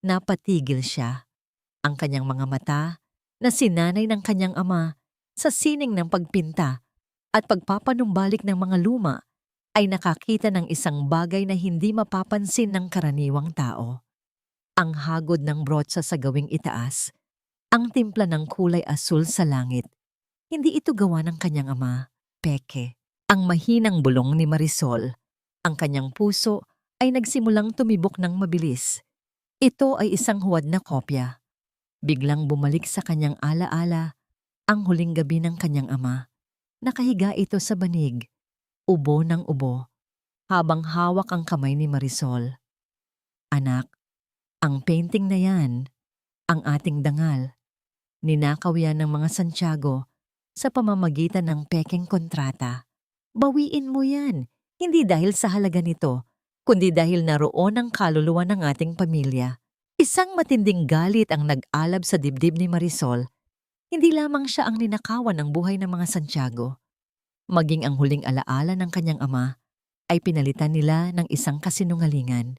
napatigil siya. Ang kanyang mga mata na sinanay ng kanyang ama sa sining ng pagpinta at pagpapanumbalik ng mga luma ay nakakita ng isang bagay na hindi mapapansin ng karaniwang tao. Ang hagod ng brotsa sa gawing itaas, ang timpla ng kulay asul sa langit. Hindi ito gawa ng kanyang ama, peke. Ang mahinang bulong ni Marisol. Ang kanyang puso ay nagsimulang tumibok ng mabilis. Ito ay isang huwad na kopya. Biglang bumalik sa kanyang alaala ang huling gabi ng kanyang ama. Nakahiga ito sa banig, ubo ng ubo, habang hawak ang kamay ni Marisol. Anak, ang painting na yan, ang ating dangal. Ninakaw yan ng mga Santiago sa pamamagitan ng pekeng kontrata. Bawiin mo yan, hindi dahil sa halaga nito, kundi dahil naroon ang kaluluwa ng ating pamilya. Isang matinding galit ang nag-alab sa dibdib ni Marisol. Hindi lamang siya ang ninakawan ng buhay ng mga Santiago. Maging ang huling alaala ng kanyang ama ay pinalitan nila ng isang kasinungalingan.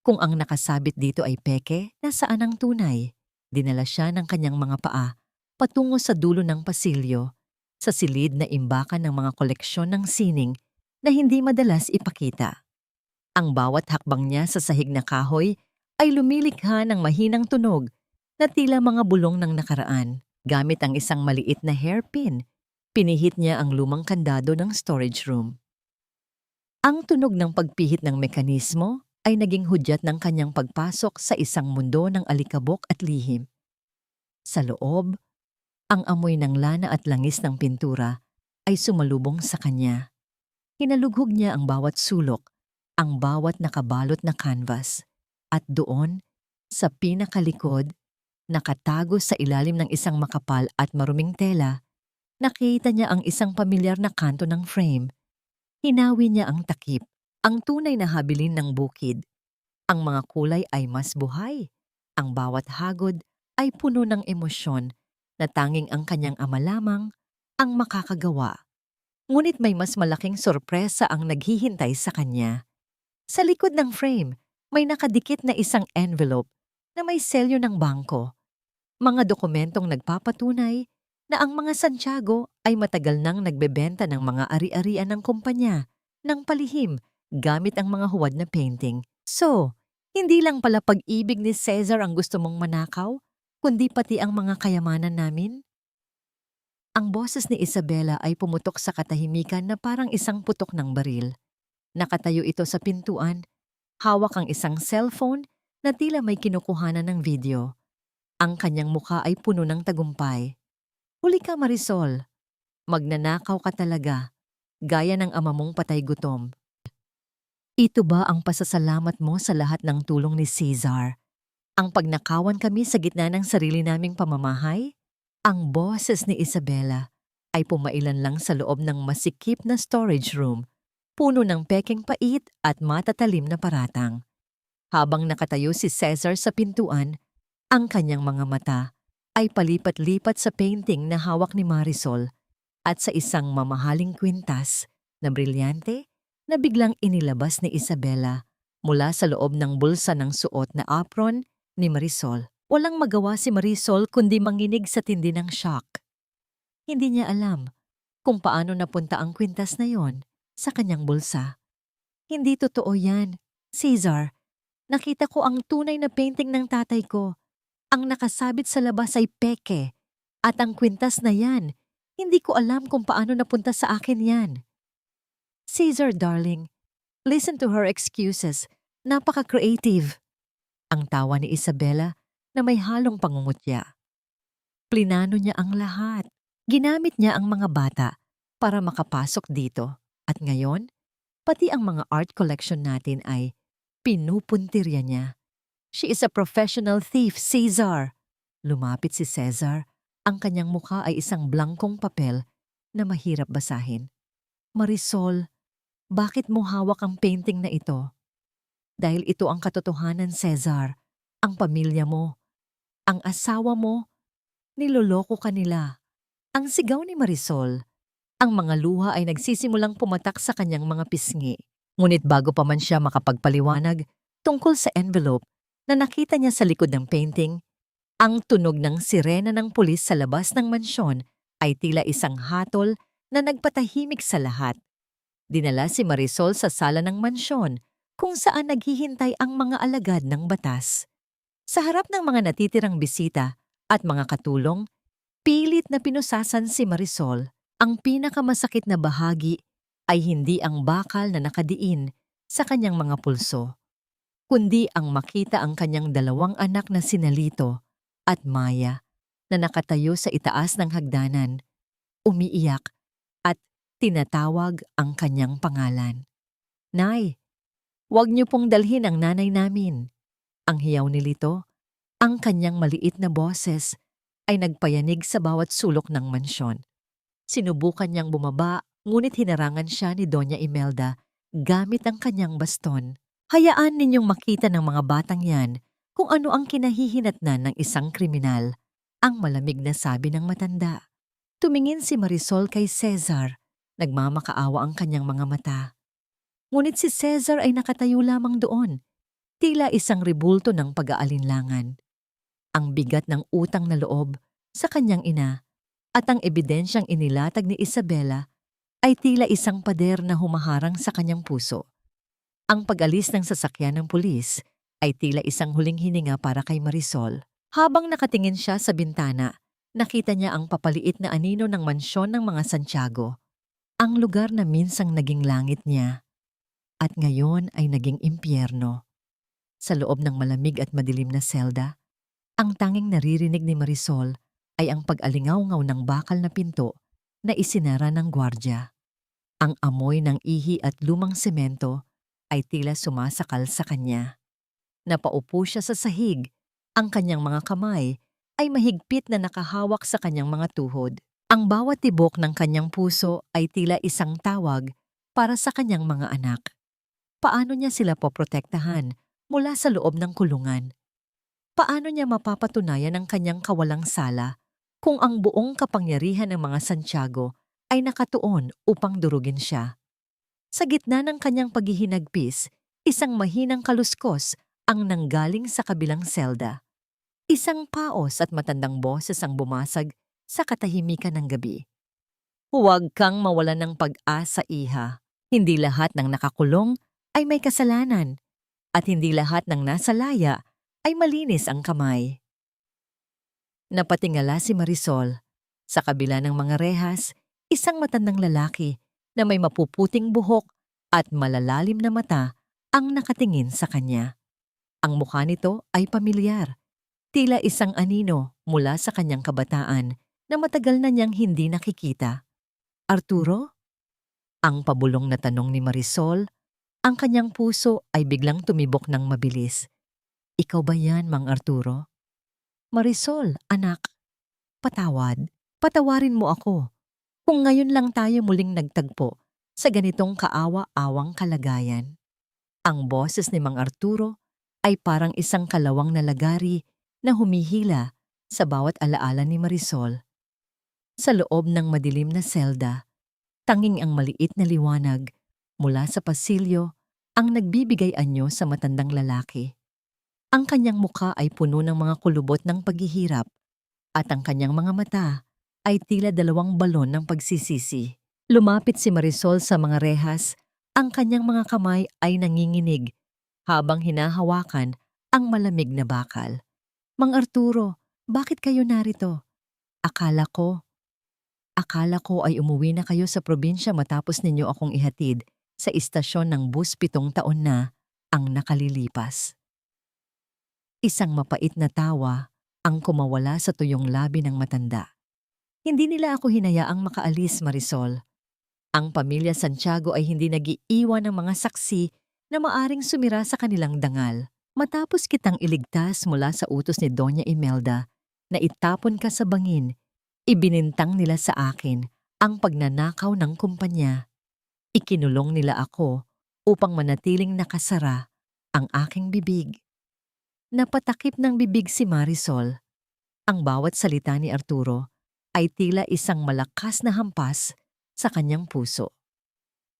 Kung ang nakasabit dito ay peke, nasaan ang tunay? Dinala siya ng kanyang mga paa patungo sa dulo ng pasilyo, sa silid na imbakan ng mga koleksyon ng sining na hindi madalas ipakita. Ang bawat hakbang niya sa sahig na kahoy ay lumilikha ng mahinang tunog na tila mga bulong ng nakaraan. Gamit ang isang maliit na hairpin, pinihit niya ang lumang kandado ng storage room. Ang tunog ng pagpihit ng mekanismo ay naging hudyat ng kanyang pagpasok sa isang mundo ng alikabok at lihim. Sa loob, ang amoy ng lana at langis ng pintura ay sumalubong sa kanya. Hinalughog niya ang bawat sulok, ang bawat nakabalot na canvas, at doon, sa pinakalikod, nakatago sa ilalim ng isang makapal at maruming tela, nakita niya ang isang pamilyar na kanto ng frame. Hinawi niya ang takip, ang tunay na habilin ng bukid. Ang mga kulay ay mas buhay. Ang bawat hagod ay puno ng emosyon na tanging ang kanyang ama lamang ang makakagawa. Ngunit may mas malaking sorpresa ang naghihintay sa kanya. Sa likod ng frame, may nakadikit na isang envelope na may selyo ng bangko. Mga dokumentong nagpapatunay na ang mga Santiago ay matagal nang nagbebenta ng mga ari-arian ng kumpanya ng palihim gamit ang mga huwad na painting. So, hindi lang pala pag-ibig ni Cesar ang gusto mong manakaw, kundi pati ang mga kayamanan namin? Ang boses ni Isabela ay pumutok sa katahimikan na parang isang putok ng baril. Nakatayo ito sa pintuan, hawak ang isang cellphone na tila may kinukuhanan ng video. Ang kanyang mukha ay puno ng tagumpay. Huli ka, Marisol. Magnanakaw ka talaga, gaya ng ama mong patay gutom. Ito ba ang pasasalamat mo sa lahat ng tulong ni Cesar? Ang pagnakawan kami sa gitna ng sarili naming pamamahay? Ang boses ni Isabela ay pumailan lang sa loob ng masikip na storage room, puno ng pekeng pait at matatalim na paratang. Habang nakatayo si Cesar sa pintuan, ang kanyang mga mata ay palipat-lipat sa painting na hawak ni Marisol at sa isang mamahaling kwintas na brilyante na biglang inilabas ni Isabela mula sa loob ng bulsa ng suot na apron ni Marisol. Walang magawa si Marisol kundi manginig sa tindi ng shock. Hindi niya alam kung paano napunta ang kwintas na yon sa kanyang bulsa. Hindi totoo yan, Cesar. Nakita ko ang tunay na painting ng tatay ko. Ang nakasabit sa labas ay peke. At ang kwintas na yan, hindi ko alam kung paano napunta sa akin yan. Cesar, darling, listen to her excuses. Napaka-creative. Ang tawa ni Isabela na may halong pangungutya. Plinano niya ang lahat. Ginamit niya ang mga bata para makapasok dito. At ngayon, pati ang mga art collection natin ay pinupuntirya niya. She is a professional thief, Cesar. Lumapit si Cesar. Ang kanyang mukha ay isang blankong papel na mahirap basahin. Marisol, bakit mo hawak ang painting na ito? Dahil ito ang katotohanan, Cesar. Ang pamilya mo, ang asawa mo, niloloko ka nila. Ang sigaw ni Marisol. Ang mga luha ay nagsisimulang pumatak sa kanyang mga pisngi. Ngunit bago pa man siya makapagpaliwanag tungkol sa envelope na nakita niya sa likod ng painting, ang tunog ng sirena ng pulis sa labas ng mansyon ay tila isang hatol na nagpatahimik sa lahat. Dinala si Marisol sa sala ng mansyon kung saan naghihintay ang mga alagad ng batas. Sa harap ng mga natitirang bisita at mga katulong, pilit na pinusasan si Marisol. Ang pinakamasakit na bahagi ay hindi ang bakal na nakadiin sa kanyang mga pulso, kundi ang makita ang kanyang dalawang anak na sina Lito at Maya na nakatayo sa itaas ng hagdanan, umiiyak at tinatawag ang kanyang pangalan. Nay, huwag niyo pong dalhin ang nanay namin. Ang hiyaw ni Lito, ang kanyang maliit na boses ay nagpayanig sa bawat sulok ng mansyon. Sinubukan niyang bumaba, ngunit hinarangan siya ni Doña Imelda gamit ang kanyang baston. Hayaan ninyong makita ng mga batang yan kung ano ang kinahihinatnan ng isang kriminal, ang malamig na sabi ng matanda. Tumingin si Marisol kay Cesar, nagmamakaawa ang kanyang mga mata. Ngunit si Cesar ay nakatayo lamang doon, tila isang ribulto ng pag-aalinlangan. Ang bigat ng utang na loob sa kanyang ina at ang ebidensyang inilatag ni Isabela ay tila isang pader na humaharang sa kanyang puso. Ang pag-alis ng sasakyan ng pulis ay tila isang huling hininga para kay Marisol. Habang nakatingin siya sa bintana, nakita niya ang papaliit na anino ng mansyon ng mga Santiago, ang lugar na minsang naging langit niya at ngayon ay naging impyerno. Sa loob ng malamig at madilim na selda, ang tanging naririnig ni Marisol ay ang pag-alingaw-ngaw ng bakal na pinto na isinara ng gwardya. Ang amoy ng ihi at lumang semento ay tila sumasakal sa kanya. Napaupo siya sa sahig, ang kanyang mga kamay ay mahigpit na nakahawak sa kanyang mga tuhod. Ang bawat tibok ng kanyang puso ay tila isang tawag para sa kanyang mga anak. Paano niya sila poprotektahan mula sa loob ng kulungan? Paano niya mapapatunayan ang kanyang kawalang sala kung ang buong kapangyarihan ng mga Santiago ay nakatuon upang durugin siya? Sa gitna ng kanyang paghihinagpis, isang mahinang kaluskos ang nanggaling sa kabilang selda. Isang paos at matandang boses ang bumasag sa katahimikan ng gabi. Huwag kang mawalan ng pag-asa, iha. Hindi lahat ng nakakulong ay may kasalanan at hindi lahat ng nasa laya ay malinis ang kamay. Napatingala si Marisol. Sa kabila ng mga rehas, isang matandang lalaki na may mapuputing buhok at malalalim na mata ang nakatingin sa kanya. Ang mukha nito ay pamilyar, tila isang anino mula sa kanyang kabataan na matagal na niyang hindi nakikita. Arturo? Ang pabulong na tanong ni Marisol, ang kanyang puso ay biglang tumibok ng mabilis. Ikaw ba yan, Mang Arturo? Marisol, anak. Patawad. Patawarin mo ako. Kung ngayon lang tayo muling nagtagpo sa ganitong kaawa-awang kalagayan. Ang boses ni Mang Arturo ay parang isang kalawang na lagari na humihila sa bawat alaala ni Marisol. Sa loob ng madilim na selda, tanging ang maliit na liwanag mula sa pasilyo ang nagbibigay anyo sa matandang lalaki. Ang kanyang muka ay puno ng mga kulubot ng paghihirap at ang kanyang mga mata ay tila dalawang balon ng pagsisisi. Lumapit si Marisol sa mga rehas, ang kanyang mga kamay ay nanginginig habang hinahawakan ang malamig na bakal. Mang Arturo, bakit kayo narito? Akala ko ay umuwi na kayo sa probinsya matapos ninyo akong ihatid sa istasyon ng bus 7 taon na ang nakalilipas. Isang mapait na tawa ang kumawala sa tuyong labi ng matanda. Hindi nila ako hinayaang makaalis, Marisol. Ang pamilya Santiago ay hindi nag-iiwan ng mga saksi na maaring sumira sa kanilang dangal. Matapos kitang iligtas mula sa utos ni Doña Imelda na itapon ka sa bangin, ibinintang nila sa akin ang pagnanakaw ng kumpanya. Ikinulong nila ako upang manatiling nakasara ang aking bibig. Napatakip ng bibig si Marisol. Ang bawat salita ni Arturo ay tila isang malakas na hampas sa kanyang puso.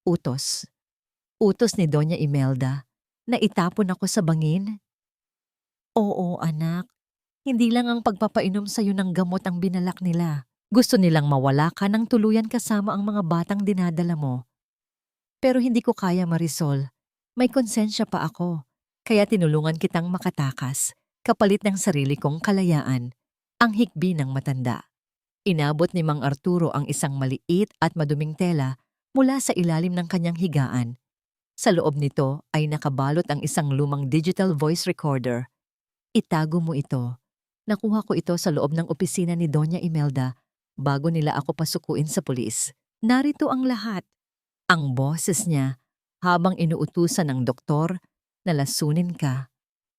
Utos. Utos ni Doña Imelda na itapon ako sa bangin? Oo, anak. Hindi lang ang pagpapainom sa'yo ng gamot ang binalak nila. Gusto nilang mawala ka ng tuluyan kasama ang mga batang dinadala mo. Pero hindi ko kaya, Marisol. May konsensya pa ako. Kaya tinulungan kitang makatakas, kapalit ng sarili kong kalayaan, ang hikbi ng matanda. Inabot ni Mang Arturo ang isang maliit at maduming tela mula sa ilalim ng kanyang higaan. Sa loob nito ay nakabalot ang isang lumang digital voice recorder. Itago mo ito. Nakuha ko ito sa loob ng opisina ni Doña Imelda bago nila ako pasukuin sa pulis. Narito ang lahat. Ang boses niya habang inuutusan ng doktor na lasunin ka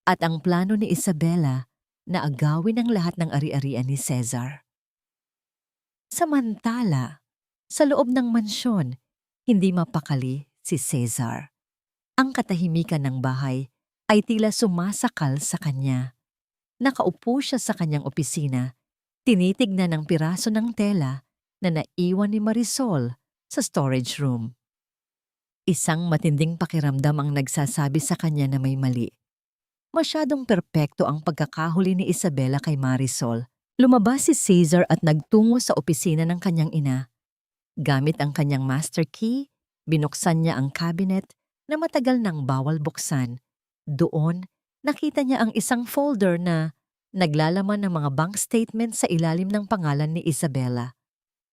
at ang plano ni Isabela na agawin ang lahat ng ari-arian ni Cesar. Samantala, sa loob ng mansyon, hindi mapakali si Cesar. Ang katahimikan ng bahay ay tila sumasakal sa kanya. Nakaupo siya sa kanyang opisina, tinitignan ang piraso ng tela na naiwan ni Marisol sa storage room. Isang matinding pakiramdam ang nagsasabi sa kanya na may mali. Masyadong perpekto ang pagkakahuli ni Isabela kay Marisol. Lumabas si Cesar at nagtungo sa opisina ng kanyang ina. Gamit ang kanyang master key, binuksan niya ang cabinet na matagal nang bawal buksan. Doon, nakita niya ang isang folder na naglalaman ng mga bank statement sa ilalim ng pangalan ni Isabela.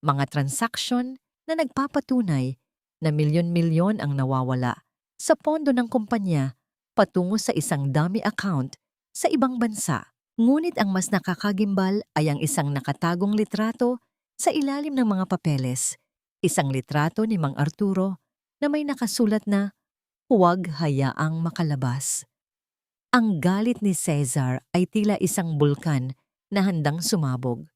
Mga transaksyon na nagpapatunay na milyon-milyon ang nawawala sa pondo ng kumpanya patungo sa isang dummy account sa ibang bansa. Ngunit ang mas nakakagimbal ay ang isang nakatagong litrato sa ilalim ng mga papeles. Isang litrato ni Mang Arturo na may nakasulat na, "Huwag hayaang makalabas." Ang galit ni Cesar ay tila isang bulkan na handang sumabog.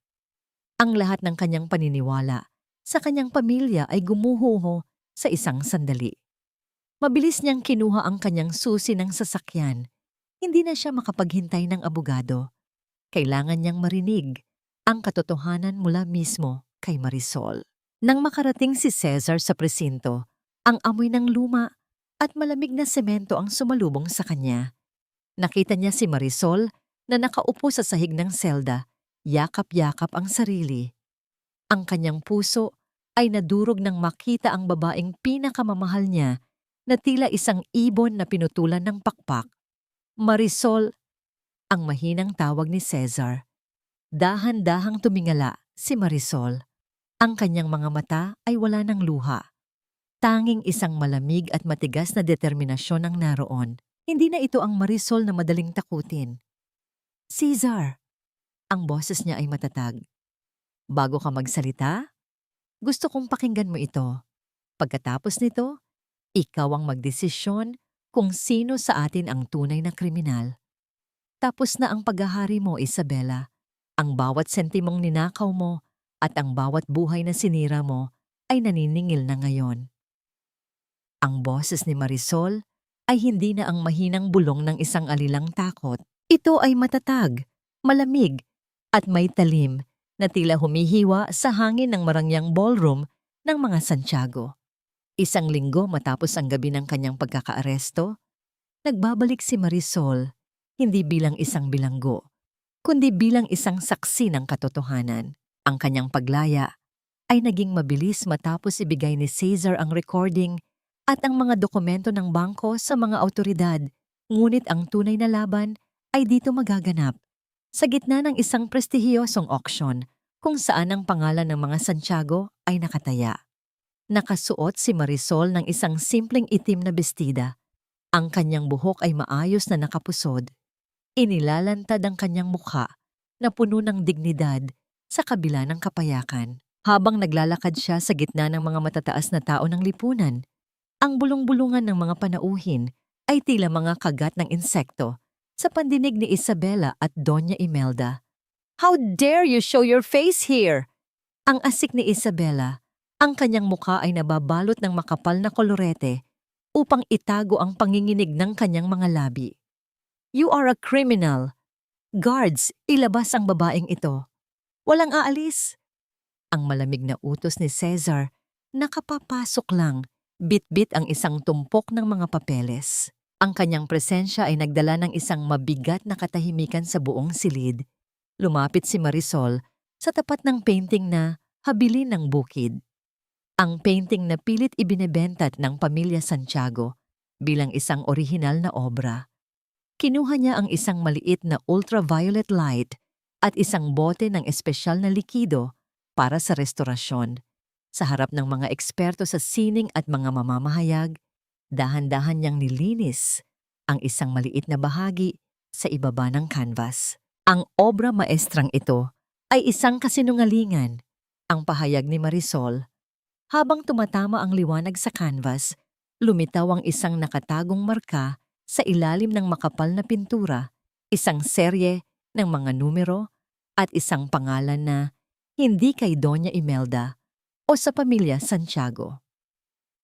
Ang lahat ng kanyang paniniwala sa kanyang pamilya ay gumuho sa isang sandali. Mabilis niyang kinuha ang kanyang susi ng sasakyan. Hindi na siya makapaghintay ng abogado. Kailangan niyang marinig ang katotohanan mula mismo kay Marisol. Nang makarating si Cesar sa presinto, ang amoy ng luma at malamig na semento ang sumalubong sa kanya. Nakita niya si Marisol na nakaupo sa sahig ng selda, yakap-yakap ang sarili. Ang kanyang puso ay nadurog nang makita ang babaeng pinakamamahal niya na tila isang ibon na pinutulan ng pakpak. Marisol, ang mahinang tawag ni Cesar. Dahan-dahang tumingala si Marisol. Ang kanyang mga mata ay wala ng luha. Tanging isang malamig at matigas na determinasyon ang naroon. Hindi na ito ang Marisol na madaling takutin. "Cesar!" Ang boses niya ay matatag. "Bago ka magsalita, gusto kong pakinggan mo ito. Pagkatapos nito, ikaw ang magdesisyon kung sino sa atin ang tunay na kriminal. Tapos na ang paghahari mo, Isabela. Ang bawat sentimong ninakaw mo at ang bawat buhay na sinira mo ay naniningil na ngayon. Ang boses ni Marisol ay hindi na ang mahinang bulong ng isang alilang takot. Ito ay matatag, malamig, at may talim na tila humihiwa sa hangin ng marangyang ballroom ng mga Santiago. Isang linggo matapos ang gabi ng kanyang pagkakaaresto, nagbabalik si Marisol hindi bilang isang bilanggo, kundi bilang isang saksi ng katotohanan. Ang kanyang paglaya ay naging mabilis matapos ibigay ni Cesar ang recording at ang mga dokumento ng bangko sa mga awtoridad, ngunit ang tunay na laban ay dito magaganap sa gitna ng isang prestihiyosong auction kung saan ang pangalan ng mga Santiago ay nakataya. Nakasuot si Marisol ng isang simpleng itim na bestida. Ang kanyang buhok ay maayos na nakapusod. Inilalantad ang kanyang mukha na puno ng dignidad sa kabila ng kapayakan. Habang naglalakad siya sa gitna ng mga matataas na tao ng lipunan, ang bulong-bulungan ng mga panauhin ay tila mga kagat ng insekto sa pandinig ni Isabela at Doña Imelda. "How dare you show your face here?" Ang asik ni Isabela, ang kanyang mukha ay nababalot ng makapal na kolorete upang itago ang panginginig ng kanyang mga labi. "You are a criminal. Guards, ilabas ang babaeng ito. Walang aalis." Ang malamig na utos ni Cesar, nakapapasok lang, bit-bit ang isang tumpok ng mga papeles. Ang kanyang presensya ay nagdala ng isang mabigat na katahimikan sa buong silid. Lumapit si Marisol sa tapat ng painting na Habilin ng Bukid. Ang painting na pilit ibinebenta ng pamilya Santiago bilang isang orihinal na obra. Kinuha niya ang isang maliit na ultraviolet light at isang bote ng espesyal na likido para sa restorasyon. Sa harap ng mga eksperto sa sining at mga mamamahayag, dahan-dahan niyang nilinis ang isang maliit na bahagi sa ibaba ng canvas. Ang obra maestrang ito ay isang kasinungalingan, ang pahayag ni Marisol. Habang tumatama ang liwanag sa canvas, lumitaw ang isang nakatagong marka sa ilalim ng makapal na pintura, isang serye ng mga numero at isang pangalan na hindi kay Doña Imelda o sa pamilya Santiago.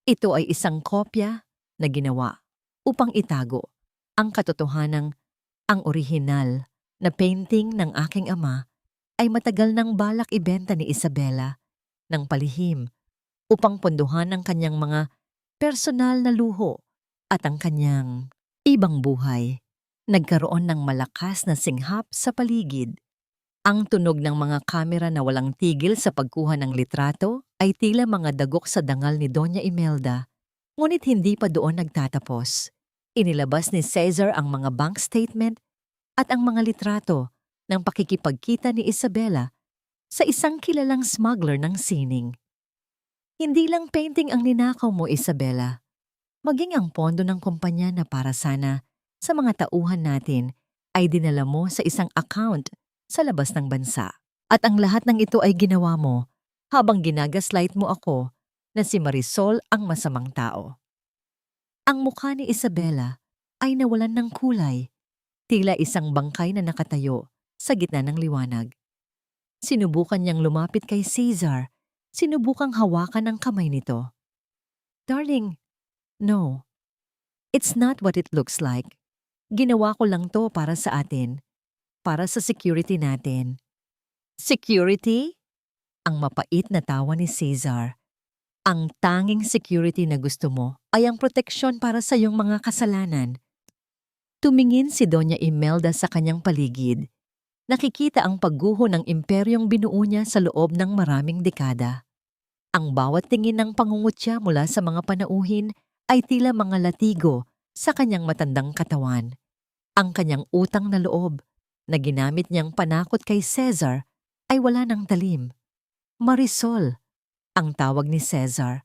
Ito ay isang kopya na ginawa upang itago ang katotohanang ang orihinal na painting ng aking ama ay matagal nang balak ibenta ni Isabela ng palihim upang pondohan ang kanyang mga personal na luho at ang kanyang ibang buhay. Nagkaroon ng malakas na singhap sa paligid. Ang tunog ng mga kamera na walang tigil sa pagkuha ng litrato ay tila mga dagok sa dangal ni Doña Imelda. Ngunit hindi pa doon nagtatapos. Inilabas ni Cesar ang mga bank statement at ang mga litrato ng pakikipagkita ni Isabela sa isang kilalang smuggler ng sining. Hindi lang painting ang ninakaw mo, Isabela. Maging ang pondo ng kumpanya na para sana sa mga tauhan natin ay dinala mo sa isang account sa labas ng bansa. At ang lahat ng ito ay ginawa mo habang ginagaslight mo ako na si Marisol ang masamang tao. Ang mukha ni Isabela ay nawalan ng kulay, tila isang bangkay na nakatayo sa gitna ng liwanag. Sinubukan niyang lumapit kay Cesar, sinubukang hawakan ang kamay nito. "Darling, no. It's not what it looks like. Ginawa ko lang to para sa atin, para sa security natin." "Security?" Ang mapait na tawa ni Cesar. "Ang tanging security na gusto mo ay ang proteksyon para sa iyong mga kasalanan." Tumingin si Doña Imelda sa kanyang paligid. Nakikita ang pagguho ng imperyong binuo niya sa loob ng maraming dekada. Ang bawat tingin ng pangungutya mula sa mga panauhin ay tila mga latigo sa kanyang matandang katawan. Ang kanyang utang na loob na ginamit niyang panakot kay Cesar ay wala ng talim. "Marisol," ang tawag ni Cesar.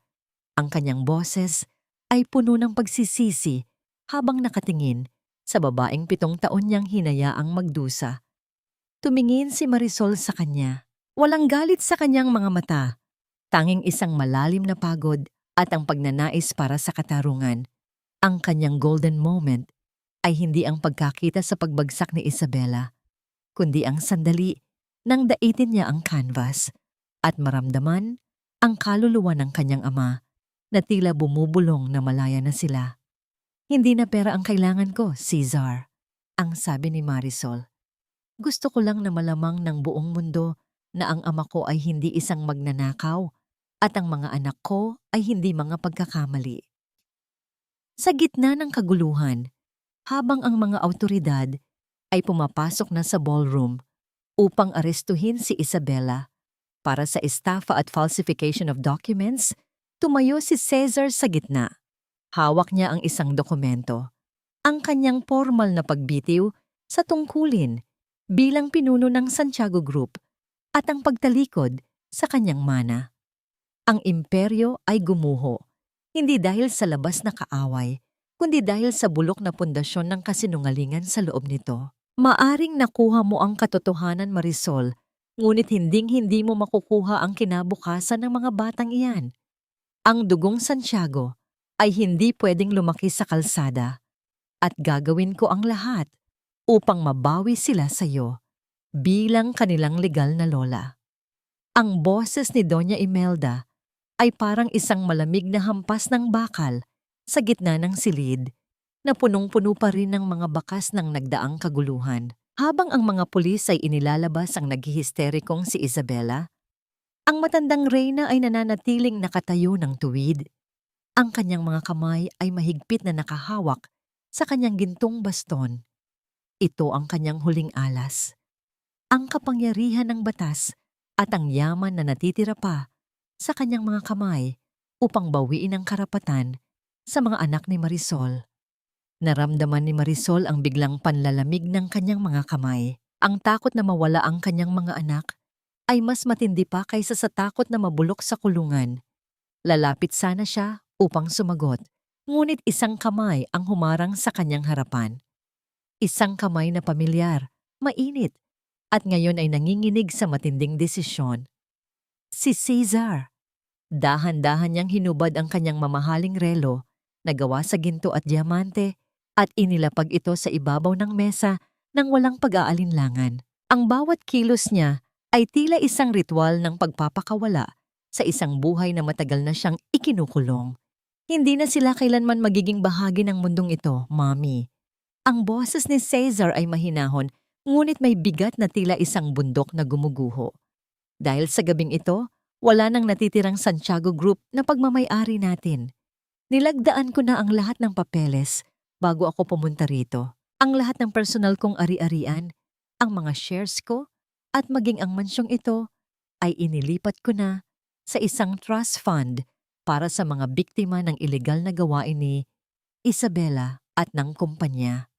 Ang kanyang boses ay puno ng pagsisisi habang nakatingin sa babaeng 7 taon niyang hinayaang magdusa. Tumingin si Marisol sa kanya. Walang galit sa kanyang mga mata. Tanging isang malalim na pagod at ang pagnanais para sa katarungan. Ang kanyang golden moment ay hindi ang pagkakita sa pagbagsak ni Isabela, kundi ang sandali nang daitin niya ang canvas at maramdaman ang kaluluwa ng kanyang ama na tila bumubulong na malaya na sila. Hindi na pera ang kailangan ko, Cesar, ang sabi ni Marisol. Gusto ko lang na malamang ng buong mundo na ang ama ko ay hindi isang magnanakaw at ang mga anak ko ay hindi mga pagkakamali. Sa gitna ng kaguluhan, habang ang mga awtoridad ay pumapasok na sa ballroom upang arestuhin si Isabela para sa estafa at falsification of documents, tumayo si Cesar sa gitna. Hawak niya ang isang dokumento, ang kanyang formal na pagbitiw sa tungkulin bilang pinuno ng Santiago Group at ang pagtalikod sa kanyang mana. Ang imperyo ay gumuho, hindi dahil sa labas na kaaway, kundi dahil sa bulok na pundasyon ng kasinungalingan sa loob nito. Maaring nakuha mo ang katotohanan, Marisol, ngunit hinding-hindi mo makukuha ang kinabukasan ng mga batang iyan. Ang dugong Santiago ay hindi pwedeng lumaki sa kalsada at gagawin ko ang lahat upang mabawi sila sa iyo bilang kanilang legal na lola. Ang boses ni Doña Imelda ay parang isang malamig na hampas ng bakal sa gitna ng silid na punong-puno pa rin ng mga bakas ng nagdaang kaguluhan. Habang ang mga pulis ay inilalabas ang naghihisterikong si Isabela, ang matandang reyna ay nananatiling nakatayo ng tuwid. Ang kanyang mga kamay ay mahigpit na nakahawak sa kanyang gintong baston. Ito ang kanyang huling alas. Ang kapangyarihan ng batas at ang yaman na natitira pa sa kanyang mga kamay upang bawiin ang karapatan sa mga anak ni Marisol. Naramdaman ni Marisol ang biglang panlalamig ng kanyang mga kamay. Ang takot na mawala ang kanyang mga anak ay mas matindi pa kaysa sa takot na mabulok sa kulungan. Lalapit sana siya upang sumagot, ngunit isang kamay ang humarang sa kanyang harapan. Isang kamay na pamilyar, mainit, at ngayon ay nanginginig sa matinding desisyon. Si Cesar. Dahan-dahan niyang hinubad ang kanyang mamahaling relo na gawa sa ginto at diamante at inilapag ito sa ibabaw ng mesa nang walang pag-aalinlangan. Ang bawat kilos niya ay tila isang ritual ng pagpapakawala sa isang buhay na matagal na siyang ikinukulong. Hindi na sila kailanman magiging bahagi ng mundong ito, Mommy. Ang boses ni Cesar ay mahinahon, ngunit may bigat na tila isang bundok na gumuguho. Dahil sa gabing ito, wala nang natitirang Santiago Group na pagmamay-ari natin. Nilagdaan ko na ang lahat ng papeles bago ako pumunta rito. Ang lahat ng personal kong ari-arian, ang mga shares ko, at maging ang mansyong ito ay inilipat ko na sa isang trust fund para sa mga biktima ng ilegal na gawain ni Isabela at ng kumpanya.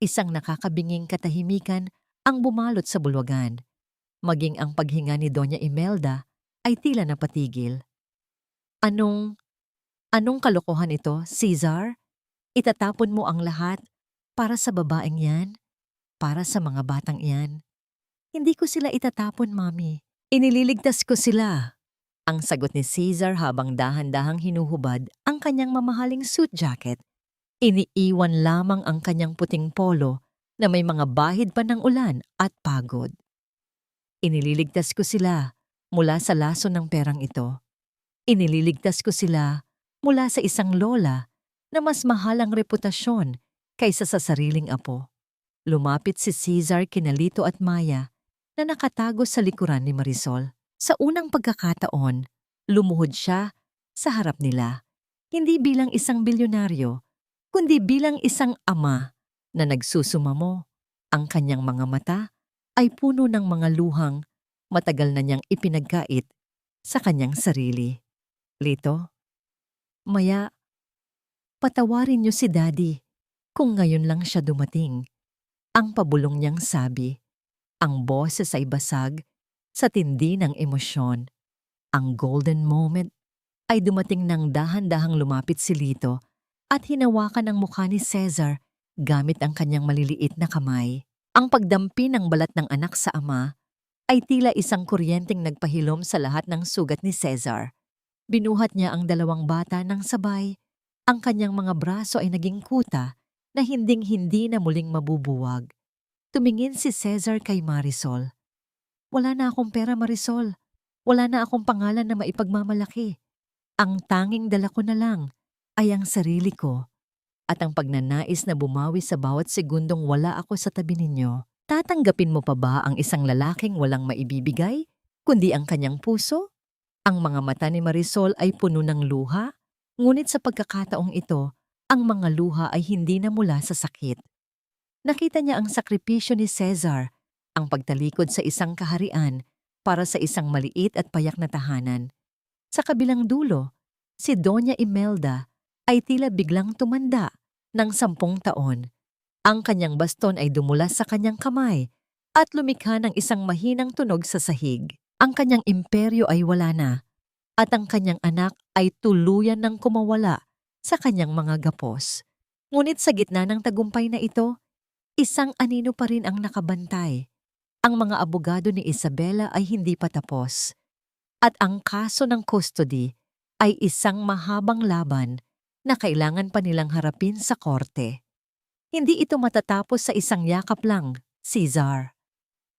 Isang nakakabinging katahimikan ang bumalot sa bulwagan. Maging ang paghinga ni Doña Imelda ay tila napatigil. Anong kalokohan ito, Cesar? Itatapon mo ang lahat para sa babaeng yan? Para sa mga batang yan? Hindi ko sila itatapon, Mami. Inililigtas ko sila. Ang sagot ni Cesar habang dahan-dahang hinuhubad ang kanyang mamahaling suit jacket. Iniiwan lamang ang kanyang puting polo na may mga bahid pa ng ulan at pagod. Inililigtas ko sila mula sa laso ng perang ito. Inililigtas ko sila mula sa isang lola na mas mahal ang reputasyon kaysa sa sariling apo. Lumapit si Cesar kina Lito at Maya na nakatago sa likuran ni Marisol. Sa unang pagkakataon, lumuhod siya sa harap nila. Hindi bilang isang bilyonaryo, kundi bilang isang ama na nagsusumamo. Ang kanyang mga mata ay puno ng mga luhang matagal na niyang ipinagkait sa kanyang sarili. Lito, Maya, patawarin niyo si Daddy kung ngayon lang siya dumating. Ang pabulong niyang sabi. Ang boses ay basag sa tindi ng emosyon. Ang golden moment ay dumating nang dahan-dahang lumapit si Lito at hinawakan ang mukha ni Cesar gamit ang kanyang maliliit na kamay. Ang pagdampi ng balat ng anak sa ama ay tila isang kuryenteng nagpahilom sa lahat ng sugat ni Cesar. Binuhat niya ang dalawang bata ng sabay. Ang kanyang mga braso ay naging kuta na hinding-hindi na muling mabubuwag. Tumingin si Cesar kay Marisol. Wala na akong pera, Marisol. Wala na akong pangalan na maipagmamalaki. Ang tanging dala ko na lang ay ang sarili ko at ang pagnanais na bumawi sa bawat segundong wala ako sa tabi ninyo. Tatanggapin mo pa ba ang isang lalaking walang maibibigay, kundi ang kanyang puso? Ang mga mata ni Marisol ay puno ng luha, ngunit sa pagkakataong ito, ang mga luha ay hindi na mula sa sakit. Nakita niya ang sakripisyo ni Cesar, ang pagtalikod sa isang kaharian para sa isang maliit at payak na tahanan. Sa kabilang dulo, si Doña Imelda ay tila biglang tumanda ng 10 taon. Ang kanyang baston ay dumulas sa kanyang kamay at lumikha ng isang mahinang tunog sa sahig. Ang kanyang imperyo ay wala na at ang kanyang anak ay tuluyan ng kumawala sa kanyang mga gapos. Ngunit sa gitna ng tagumpay na ito, isang anino pa rin ang nakabantay. Ang mga abogado ni Isabela ay hindi pa tapos. At ang kaso ng custody ay isang mahabang laban na kailangan pa nilang harapin sa korte. Hindi ito matatapos sa isang yakap lang, Cesar.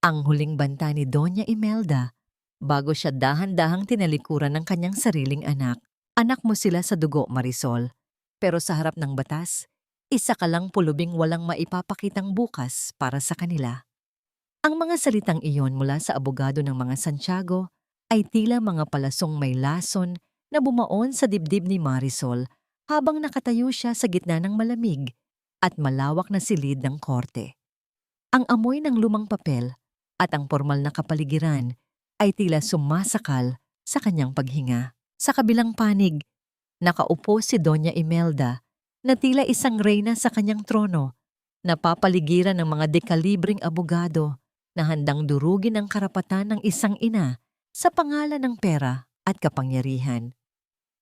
Ang huling banta ni Doña Imelda bago siya dahan-dahang tinalikuran ng kanyang sariling anak. Anak mo sila sa dugo, Marisol. Pero sa harap ng batas, isa ka lang pulubing walang maipapakitang bukas para sa kanila. Ang mga salitang iyon mula sa abogado ng mga Santiago ay tila mga palasong may lason na bumaon sa dibdib ni Marisol habang nakatayo siya sa gitna ng malamig at malawak na silid ng korte. Ang amoy ng lumang papel at ang formal na kapaligiran ay tila sumasakal sa kanyang paghinga. Sa kabilang panig, nakaupo si Doña Imelda na tila isang reyna sa kanyang trono, napapaligiran ng mga dekalibring abogado na handang durugin ang karapatan ng isang ina sa pangalan ng pera at kapangyarihan.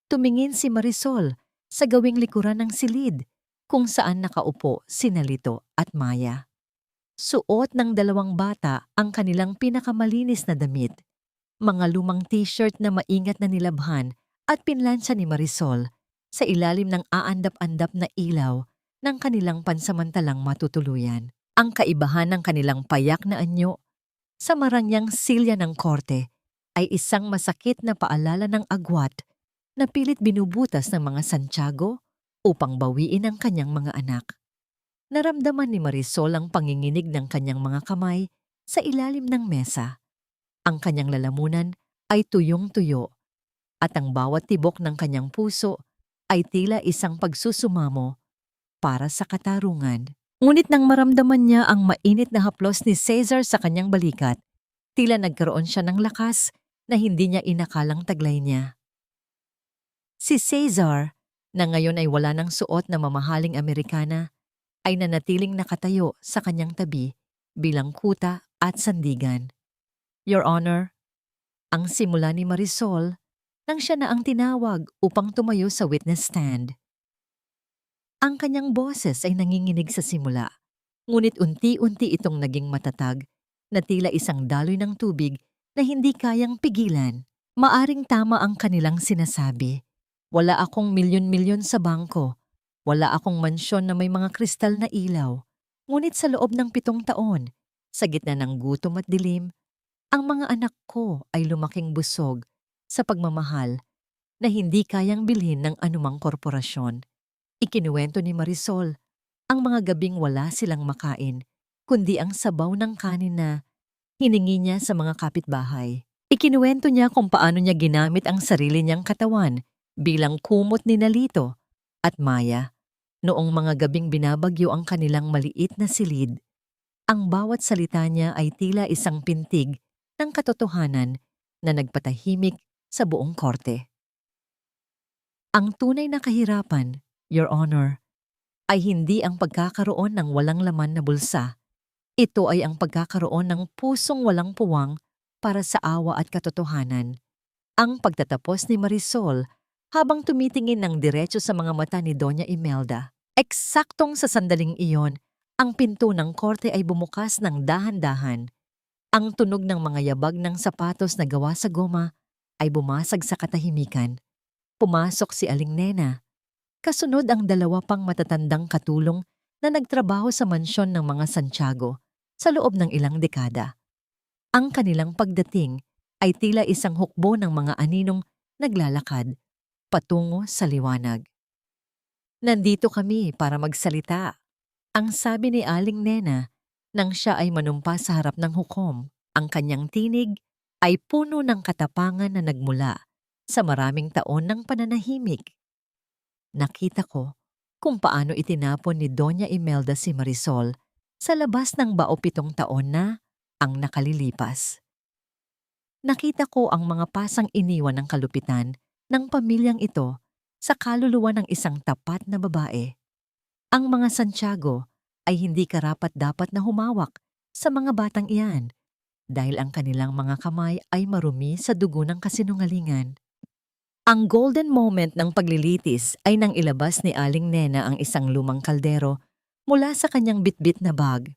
Tumingin si Marisol sa gawing likuran ng silid kung saan nakaupo sina Lito at Maya. Suot ng dalawang bata ang kanilang pinakamalinis na damit, mga lumang t-shirt na maingat na nilabhan at pinlansya ni Marisol sa ilalim ng aandap-andap na ilaw ng kanilang pansamantalang matutuluyan. Ang kaibahan ng kanilang payak na anyo sa marangyang silya ng korte ay isang masakit na paalala ng agwat na pilit binubutas ng mga Santiago upang bawiin ang kanyang mga anak. Naramdaman ni Marisol ang panginginig ng kanyang mga kamay sa ilalim ng mesa. Ang kanyang lalamunan ay tuyong-tuyo at ang bawat tibok ng kanyang puso ay tila isang pagsusumamo para sa katarungan. Ngunit nang maramdaman niya ang mainit na haplos ni Cesar sa kanyang balikat, tila nagkaroon siya ng lakas na hindi niya inakalang taglay niya. Si Cesar, na ngayon ay wala ng suot na mamahaling Amerikana, ay nanatiling nakatayo sa kanyang tabi bilang kuta at sandigan. Your Honor, ang simula ni Marisol nang siya na ang tinawag upang tumayo sa witness stand. Ang kanyang boses ay nanginginig sa simula, ngunit unti-unti itong naging matatag na tila isang daloy ng tubig na hindi kayang pigilan. Maaring tama ang kanilang sinasabi. Wala akong milyon-milyon sa bangko. Wala akong mansyon na may mga kristal na ilaw. Ngunit sa loob ng 7 taon, sa gitna ng gutom at dilim, ang mga anak ko ay lumaking busog sa pagmamahal na hindi kayang bilhin ng anumang korporasyon. Ikinuwento ni Marisol ang mga gabing wala silang makain, kundi ang sabaw ng kanin na hiningi niya sa mga kapitbahay. Ikinuwento niya kung paano niya ginamit ang sarili niyang katawan bilang kumot ni Lito at Maya noong mga gabing binabagyo ang kanilang maliit na silid. Ang bawat salita niya ay tila isang pintig ng katotohanan na nagpatahimik sa buong korte. Ang tunay na kahirapan, Your Honor, ay hindi ang pagkakaroon ng walang laman na bulsa. Ito ay ang pagkakaroon ng pusong walang puwang para sa awa at katotohanan. Ang pagtatapos ni Marisol habang tumitingin ng diretso sa mga mata ni Doña Imelda. Eksaktong sa sandaling iyon, ang pinto ng korte ay bumukas ng dahan-dahan. Ang tunog ng mga yabag ng sapatos na gawa sa goma ay bumasag sa katahimikan. Pumasok si Aling Nena. Kasunod ang 2 pang matatandang katulong na nagtrabaho sa mansyon ng mga Santiago sa loob ng ilang dekada. Ang kanilang pagdating ay tila isang hukbo ng mga aninong naglalakad patungo sa liwanag. Nandito kami para magsalita, ang sabi ni Aling Nena nang siya ay manumpa sa harap ng hukom. Ang kanyang tinig ay puno ng katapangan na nagmula sa maraming taon ng pananahimik. Nakita ko kung paano itinapon ni Doña Imelda si Marisol sa labas ng 27 taon na ang nakalilipas. Nakita ko ang mga pasang iniwan ng kalupitan ng pamilyang ito sa kaluluwa ng isang tapat na babae. Ang mga Santiago ay hindi karapat-dapat na humawak sa mga batang iyan dahil ang kanilang mga kamay ay marumi sa dugo ng kasinungalingan. Ang golden moment ng paglilitis ay nang ilabas ni Aling Nena ang isang lumang kaldero mula sa kanyang bitbit na bag.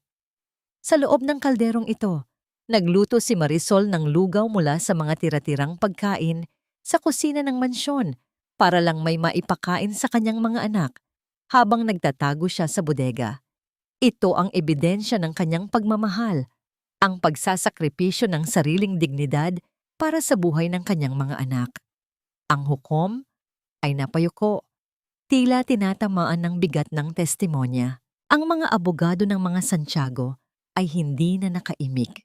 Sa loob ng kalderong ito, nagluto si Marisol ng lugaw mula sa mga tira-tirang pagkain sa kusina ng mansyon para lang may maipakain sa kanyang mga anak habang nagtatago siya sa bodega. Ito ang ebidensya ng kanyang pagmamahal, ang pagsasakripisyo ng sariling dignidad para sa buhay ng kanyang mga anak. Ang hukom ay napayuko, tila tinatamaan ng bigat ng testimonya. Ang mga abogado ng mga Santiago ay hindi na nakaimik,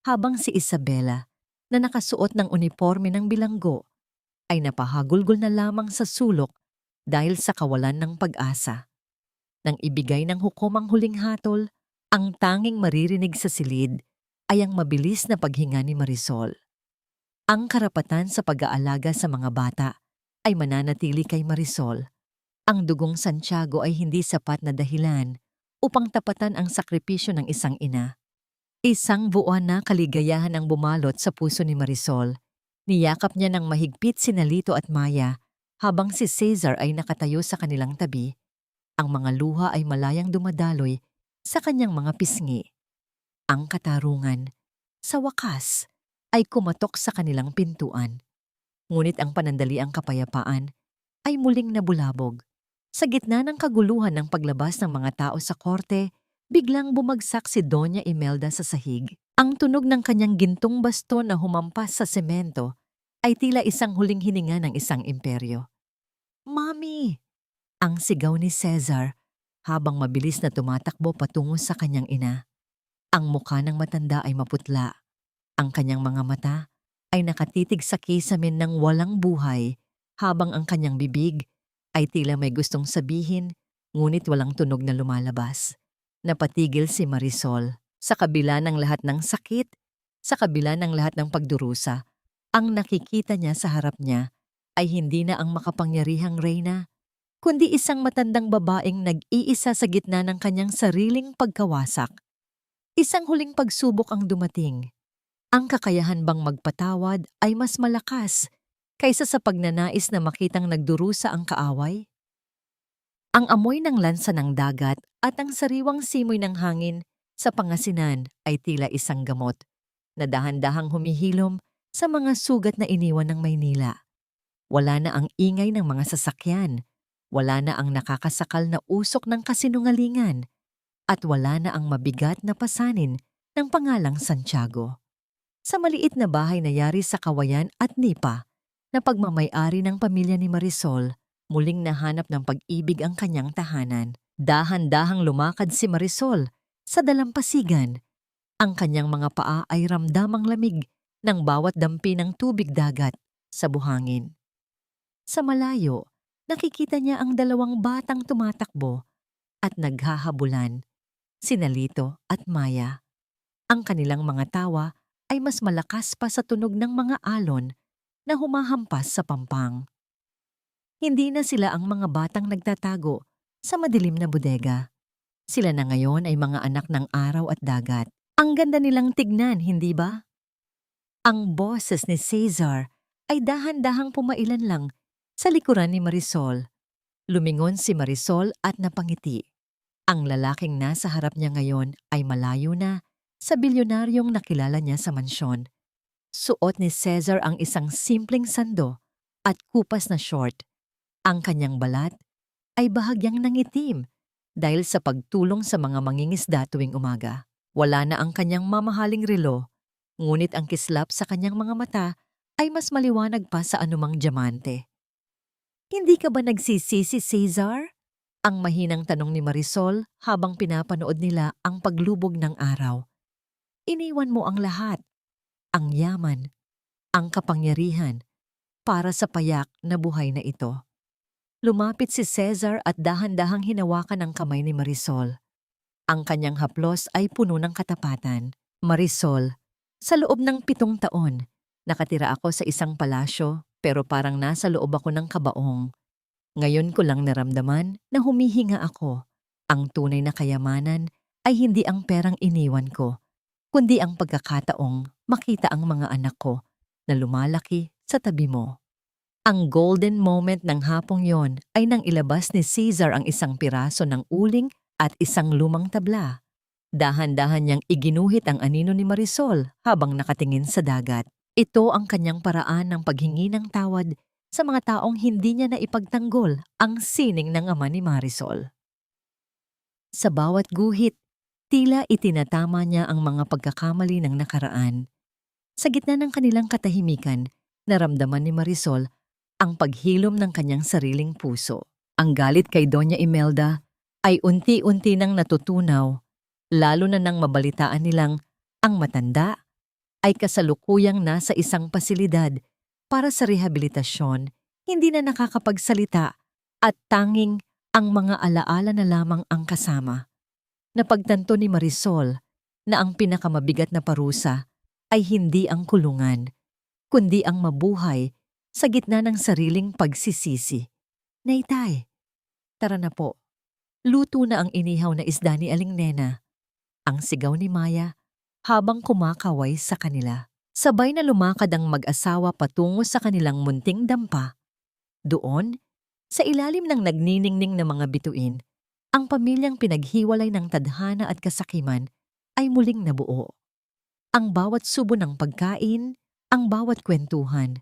habang si Isabela, na nakasuot ng uniforme ng bilanggo, ay napahagulgol na lamang sa sulok dahil sa kawalan ng pag-asa. Nang ibigay ng hukom ang huling hatol, ang tanging maririnig sa silid ay ang mabilis na paghinga ni Marisol. Ang karapatan sa pag-aalaga sa mga bata ay mananatili kay Marisol. Ang dugong Santiago ay hindi sapat na dahilan upang tapatan ang sakripisyo ng isang ina. Isang buwan na kaligayahan ang bumalot sa puso ni Marisol. Niyakap niya ng mahigpit sina Lito at Maya habang si Cesar ay nakatayo sa kanilang tabi. Ang mga luha ay malayang dumadaloy sa kanyang mga pisngi. Ang katarungan, sa wakas, ay kumatok sa kanilang pintuan. Ngunit ang panandaliang kapayapaan ay muling nabulabog. Sa gitna ng kaguluhan ng paglabas ng mga tao sa korte, biglang bumagsak si Doña Imelda sa sahig. Ang tunog ng kanyang gintong baston na humampas sa semento ay tila isang huling hininga ng isang imperyo. "Mami!" ang sigaw ni Cesar habang mabilis na tumatakbo patungo sa kanyang ina. Ang mukha ng matanda ay maputla. Ang kanyang mga mata ay nakatitig sa kisamin ng walang buhay habang ang kanyang bibig ay tila may gustong sabihin ngunit walang tunog na lumalabas. Napatigil si Marisol. Sa kabila ng lahat ng sakit, sa kabila ng lahat ng pagdurusa, ang nakikita niya sa harap niya ay hindi na ang makapangyarihang reyna, kundi isang matandang babaeng nag-iisa sa gitna ng kanyang sariling pagkawasak. Isang huling pagsubok ang dumating. Ang kakayahan bang magpatawad ay mas malakas kaysa sa pagnanais na makitang nagdurusa ang kaaway? Ang amoy ng lansa ng dagat at ang sariwang simoy ng hangin sa Pangasinan ay tila isang gamot na dahan-dahang humihilom sa mga sugat na iniwan ng Maynila. Wala na ang ingay ng mga sasakyan, wala na ang nakakasakal na usok ng kasinungalingan, at wala na ang mabigat na pasanin ng pangalang Santiago. Sa maliit na bahay na yari sa Kawayan at Nipa, na pagmamay-ari ng pamilya ni Marisol, muling nahanap ng pag-ibig ang kanyang tahanan. Dahan-dahang lumakad si Marisol sa dalampasigan. Ang kanyang mga paa ay ramdamang lamig ng bawat dampi ng tubig dagat sa buhangin. Sa malayo, nakikita niya ang dalawang batang tumatakbo at naghahabulan, sina Lito at Maya. Ang kanilang mga tawa ay mas malakas pa sa tunog ng mga alon na humahampas sa pampang. Hindi na sila ang mga batang nagtatago sa madilim na bodega. Sila na ngayon ay mga anak ng araw at dagat. Ang ganda nilang tignan, hindi ba? Ang boses ni Cesar ay dahan-dahang pumailan lang sa likuran ni Marisol. Lumingon si Marisol at napangiti. Ang lalaking nasa harap niya ngayon ay malayo na sa bilyonaryong nakilala niya sa mansyon. Suot ni Cesar ang isang simpleng sando at kupas na short. Ang kanyang balat ay bahagyang nangitim dahil sa pagtulong sa mga mangingisda tuwing umaga. Wala na ang kanyang mamahaling relo, Ngunit ang kislap sa kanyang mga mata ay mas maliwanag pa sa anumang diamante. Hindi ka ba nagsisisi, Cesar? Ang mahinang tanong ni Marisol habang pinapanood nila ang paglubog ng araw. Iniwan mo ang lahat, ang yaman, ang kapangyarihan, para sa payak na buhay na ito. Lumapit si Cesar at dahan-dahang hinawakan ang kamay ni Marisol. Ang kanyang haplos ay puno ng katapatan. Marisol, sa loob ng 7 taon, nakatira ako sa isang palasyo pero parang nasa loob ako ng kabaong. Ngayon ko lang naramdaman na humihinga ako. Ang tunay na kayamanan ay hindi ang perang iniwan ko, kundi ang pagkakataong makita ang mga anak ko na lumalaki sa tabi mo. Ang golden moment ng hapong yon ay nang ilabas ni Cesar ang isang piraso ng uling at isang lumang tabla. Dahan-dahan niyang iginuhit ang anino ni Marisol habang nakatingin sa dagat. Ito ang kanyang paraan ng paghingi ng tawad sa mga taong hindi niya na ipagtanggol ang sining ng ama ni Marisol. Sa bawat guhit, tila itinatama niya ang mga pagkakamali ng nakaraan. Sa gitna ng kanilang katahimikan, naramdaman ni Marisol ang paghilom ng kanyang sariling puso. Ang galit kay Doña Imelda ay unti-unti nang natutunaw, lalo na nang mabalitaan nilang ang matanda ay kasalukuyang nasa isang pasilidad para sa rehabilitasyon, hindi na nakakapagsalita at tanging ang mga alaala na lamang ang kasama. Napagtanto ni Marisol na ang pinakamabigat na parusa ay hindi ang kulungan, kundi ang mabuhay sa gitna ng sariling pagsisisi. Naitay, tara na po. Luto na ang inihaw na isda ni Aling Nena. Ang sigaw ni Maya habang kumakaway sa kanila. Sabay na lumakad ang mag-asawa patungo sa kanilang munting dampa. Doon, sa ilalim ng nagniningning na mga bituin, ang pamilyang pinaghiwalay ng tadhana at kasakiman ay muling nabuo. Ang bawat subo ng pagkain, ang bawat kwentuhan,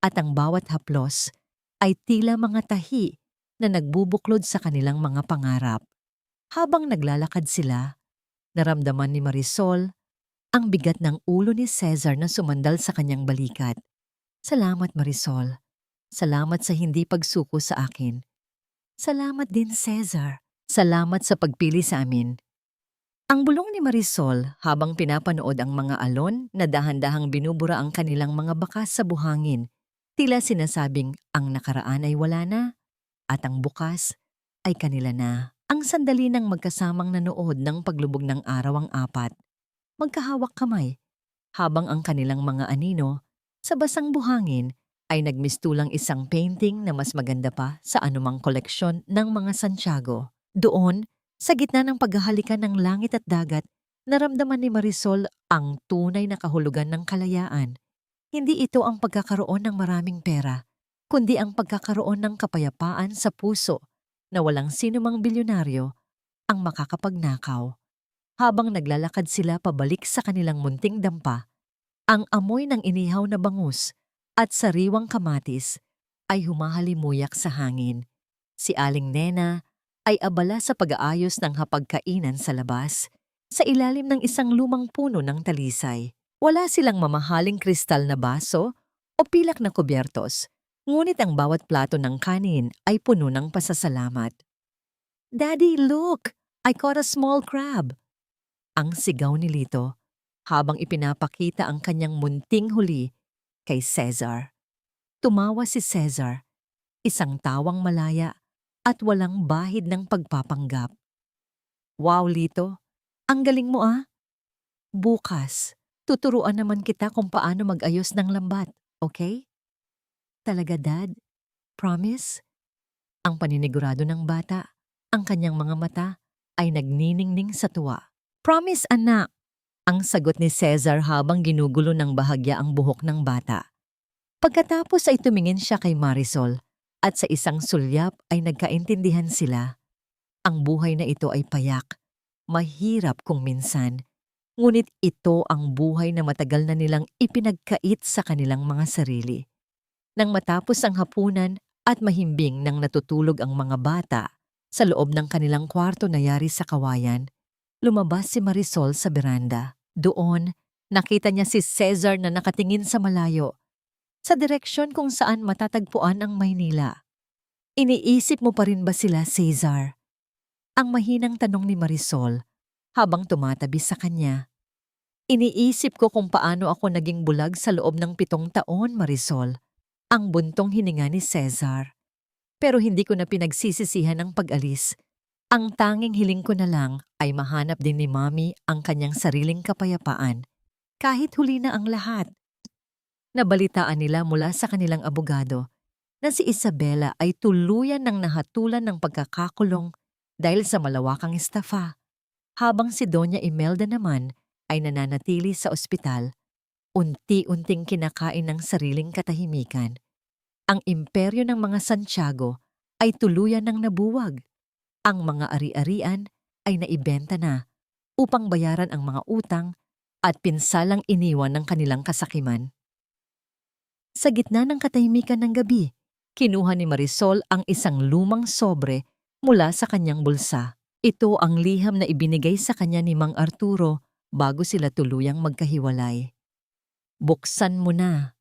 at ang bawat haplos ay tila mga tahi na nagbubuklod sa kanilang mga pangarap. Habang naglalakad sila, naramdaman ni Marisol ang bigat ng ulo ni Cesar na sumandal sa kanyang balikat. Salamat, Marisol. Salamat sa hindi pagsuko sa akin. Salamat din, Cesar. Salamat sa pagpili sa amin. Ang bulong ni Marisol habang pinapanood ang mga alon na dahan-dahang binubura ang kanilang mga bakas sa buhangin. Tila sinasabing ang nakaraan ay wala na at ang bukas ay kanila na. Ang sandali ng magkasamang nanood ng paglubog ng araw ang apat. Magkahawak kamay habang ang kanilang mga anino sa basang buhangin ay nagmistulang isang painting na mas maganda pa sa anumang koleksyon ng mga Santiago. Doon, sa gitna ng paghahalikan ng langit at dagat, naramdaman ni Marisol ang tunay na kahulugan ng kalayaan. Hindi ito ang pagkakaroon ng maraming pera, kundi ang pagkakaroon ng kapayapaan sa puso na walang sinumang bilyonaryo ang makakapagnakaw. Habang naglalakad sila pabalik sa kanilang munting dampa, ang amoy ng inihaw na bangus at sariwang kamatis ay humahalimuyak sa hangin. Si Aling Nena ay abala sa pag-aayos ng hapagkainan sa labas, sa ilalim ng isang lumang puno ng talisay. Wala silang mamahaling kristal na baso o pilak na kubyertos, ngunit ang bawat plato ng kanin ay puno ng pasasalamat. Daddy, look! I caught a small crab! Ang sigaw ni Lito habang ipinapakita ang kanyang munting huli kay Cesar. Tumawa si Cesar, isang tawang malaya at walang bahid ng pagpapanggap. Wow, Lito! Ang galing mo ah! Bukas, tuturuan naman kita kung paano mag-ayos ng lambat, okay? Talaga, Dad? Promise? Ang paninigurado ng bata, ang kanyang mga mata ay nagniningning sa tuwa. Promise, anak! Ang sagot ni Cesar habang ginugulo ng bahagya ang buhok ng bata. Pagkatapos ay tumingin siya kay Marisol at sa isang sulyap ay nagkaintindihan sila. Ang buhay na ito ay payak, mahirap kung minsan. Ngunit ito ang buhay na matagal na nilang ipinagkait sa kanilang mga sarili. Nang matapos ang hapunan at mahimbing nang natutulog ang mga bata sa loob ng kanilang kwarto na yari sa kawayan, lumabas si Marisol sa beranda. Doon, Nakita niya si Cesar na nakatingin sa malayo, sa direksyon kung saan matatagpuan ang Maynila. Iniisip mo pa rin ba sila, Cesar? Ang mahinang tanong ni Marisol habang tumatabi sa kanya. Iniisip ko kung paano ako naging bulag sa loob ng 7 taon, Marisol. Ang buntong hininga ni Cesar. Pero hindi ko na pinagsisisihan ang pag-alis. Ang tanging hiling ko na lang ay mahanap din ni Mami ang kanyang sariling kapayapaan. Kahit huli na ang lahat. Nabalitaan nila mula sa kanilang abogado na si Isabela ay tuluyan ng nahatulan ng pagkakakulong dahil sa malawakang estafa, habang si Doña Imelda naman ay nananatili sa ospital, unti-unting kinakain ng sariling katahimikan. Ang imperyo ng mga Santiago ay tuluyan ng nabuwag. Ang mga ari-arian ay naibenta na upang bayaran ang mga utang at pinsalang iniwan ng kanilang kasakiman. Sa gitna ng katahimikan ng gabi, kinuha ni Marisol ang isang lumang sobre mula sa kanyang bulsa. Ito ang liham na ibinigay sa kanya ni Mang Arturo bago sila tuluyang magkahiwalay. Buksan mo na,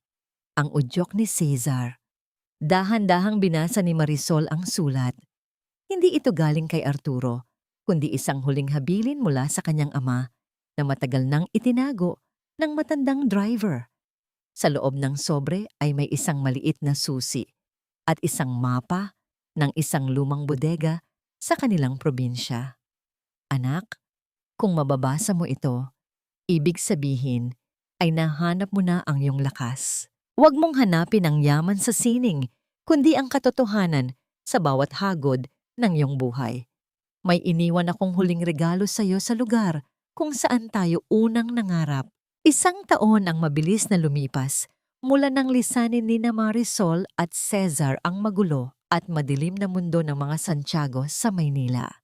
ang udyok ni Cesar. Dahan-dahang binasa ni Marisol ang sulat. Hindi ito galing kay Arturo, kundi isang huling habilin mula sa kanyang ama na matagal nang itinago ng matandang driver. Sa loob ng sobre ay may isang maliit na susi at isang mapa ng isang lumang bodega sa kanilang probinsya. Anak, kung mababasa mo ito, ibig sabihin ay nahanap mo na ang iyong lakas. Huwag mong hanapin ang yaman sa sining, kundi ang katotohanan sa bawat hagod ng iyong buhay. May iniwan akong huling regalo sa iyo sa lugar kung saan tayo unang nangarap. 1 taon ang mabilis na lumipas mula nang lisanin ni Marisol at Cesar ang magulo at madilim na mundo ng mga Santiago sa Maynila.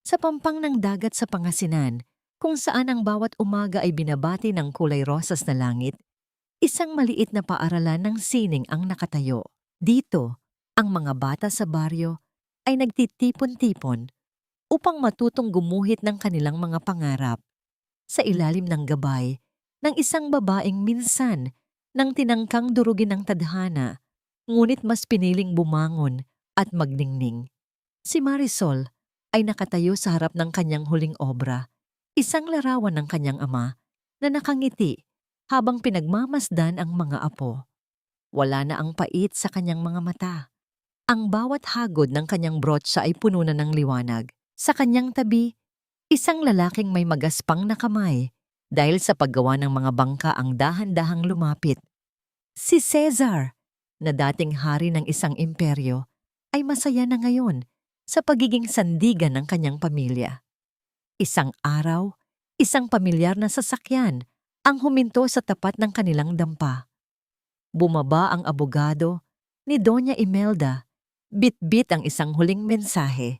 Sa pampang ng dagat sa Pangasinan, kung saan ang bawat umaga ay binabati ng kulay rosas na langit, isang maliit na paaralan ng sining ang nakatayo. Dito, ang mga bata sa baryo ay nagtitipon-tipon upang matutong gumuhit ng kanilang mga pangarap sa ilalim ng gabay ng isang babaeng minsan nang tinangkang durugin ng tadhana, ngunit mas piniling bumangon at magningning. Si Marisol ay nakatayo sa harap ng kanyang huling obra, isang larawan ng kanyang ama na nakangiti habang pinagmamasdan ang mga apo. Wala na ang pait sa kanyang mga mata. Ang bawat hagod ng kanyang brotsa ay puno na ng liwanag. Sa kanyang tabi, isang lalaking may magaspang na kamay dahil sa paggawa ng mga bangka ang dahan-dahang lumapit. Si Cesar, na dating hari ng isang imperyo, ay masaya na ngayon sa pagiging sandigan ng kanyang pamilya. Isang araw, isang pamilyar na sasakyan ang huminto sa tapat ng kanilang dampa. Bumaba ang abogado ni Doña Imelda, bit-bit ang isang huling mensahe.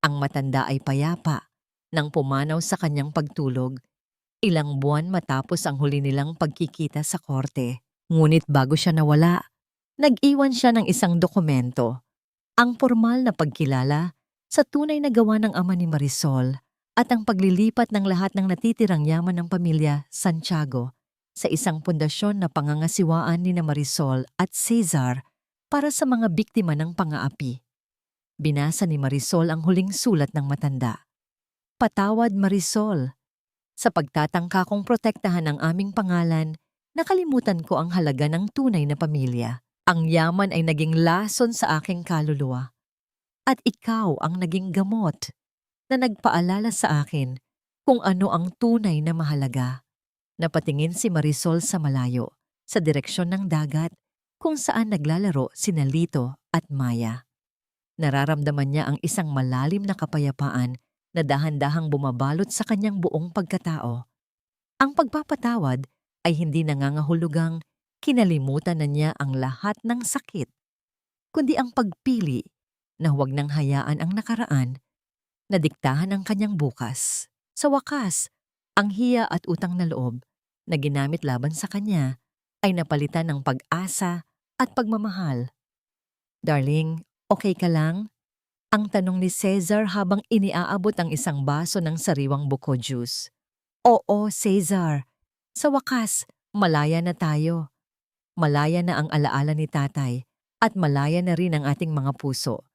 Ang matanda ay payapa nang pumanaw sa kanyang pagtulog, ilang buwan matapos ang huli nilang pagkikita sa korte. Ngunit bago siya nawala, nag-iwan siya ng isang dokumento, ang formal na pagkilala sa tunay na gawa ng ama ni Marisol at ang paglilipat ng lahat ng natitirang yaman ng pamilya Santiago sa isang pundasyon na pangangasiwaan ni Marisol at Cesar para sa mga biktima ng pang-aapi. Binasa ni Marisol ang huling sulat ng matanda. Patawad, Marisol. Sa pagtatangka kong protektahan ang aming pangalan, nakalimutan ko ang halaga ng tunay na pamilya. Ang yaman ay naging lason sa aking kaluluwa. At ikaw ang naging gamot na nagpaalala sa akin kung ano ang tunay na mahalaga. Napatingin si Marisol sa malayo, sa direksyon ng dagat, kung saan naglalaro sina Lito at Maya. Nararamdaman niya ang isang malalim na kapayapaan na dahan-dahang bumabalot sa kanyang buong pagkatao. Ang pagpapatawad ay hindi nangangahulugang kinalimutan na niya ang lahat ng sakit, kundi ang pagpili na huwag nang hayaan ang nakaraan na diktahan ang kanyang bukas. Sa wakas, ang hiya at utang na loob na ginamit laban sa kanya ay napalitan ng pag-asa at pagmamahal. Darling, okay ka lang? Ang tanong ni Cesar habang iniaabot ang isang baso ng sariwang buko juice. Oo, Cesar. Sa wakas, malaya na tayo. Malaya na ang alaala ni tatay at malaya na rin ang ating mga puso.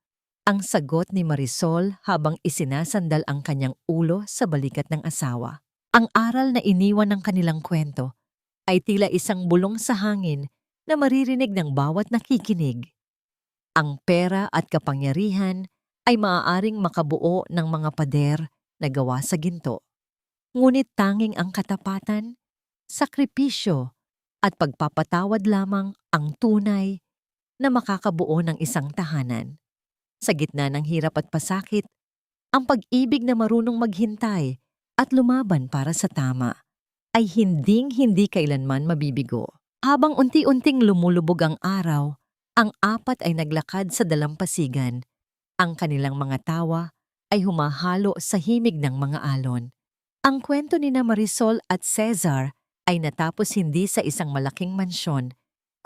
Ang sagot ni Marisol habang isinasandal ang kanyang ulo sa balikat ng asawa. Ang aral na iniwan ng kanilang kwento ay tila isang bulong sa hangin na maririnig ng bawat nakikinig. Ang pera at kapangyarihan ay maaaring makabuo ng mga pader na gawa sa ginto. Ngunit tanging ang katapatan, sakripisyo at pagpapatawad lamang ang tunay na makakabuo ng isang tahanan. Sa gitna ng hirap at pasakit, ang pag-ibig na marunong maghintay at lumaban para sa tama ay hinding-hindi kailanman mabibigo. Habang unti-unting lumulubog ang araw, ang apat ay naglakad sa dalampasigan. Ang kanilang mga tawa ay humahalo sa himig ng mga alon. Ang kwento ni na Marisol at Cesar ay natapos hindi sa isang malaking mansyon,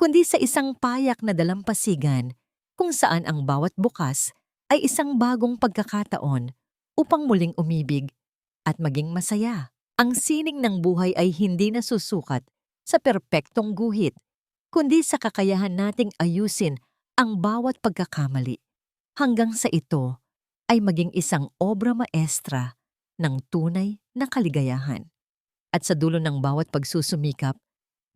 kundi sa isang payak na dalampasigan kung saan ang bawat bukas ay isang bagong pagkakataon upang muling umibig at maging masaya. Ang sining ng buhay ay hindi nasusukat sa perpektong guhit, kundi sa kakayahan nating ayusin ang bawat pagkakamali hanggang sa ito ay maging isang obra maestra ng tunay na kaligayahan. At sa dulo ng bawat pagsusumikap,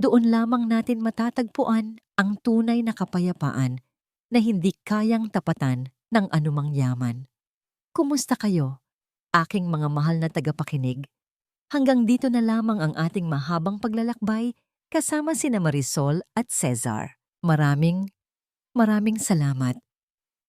doon lamang natin matatagpuan ang tunay na kapayapaan na hindi kayang tapatan ng anumang yaman. Kumusta kayo, aking mga mahal na tagapakinig? Hanggang dito na lamang ang ating mahabang paglalakbay kasama sina Marisol at Cesar. Maraming salamat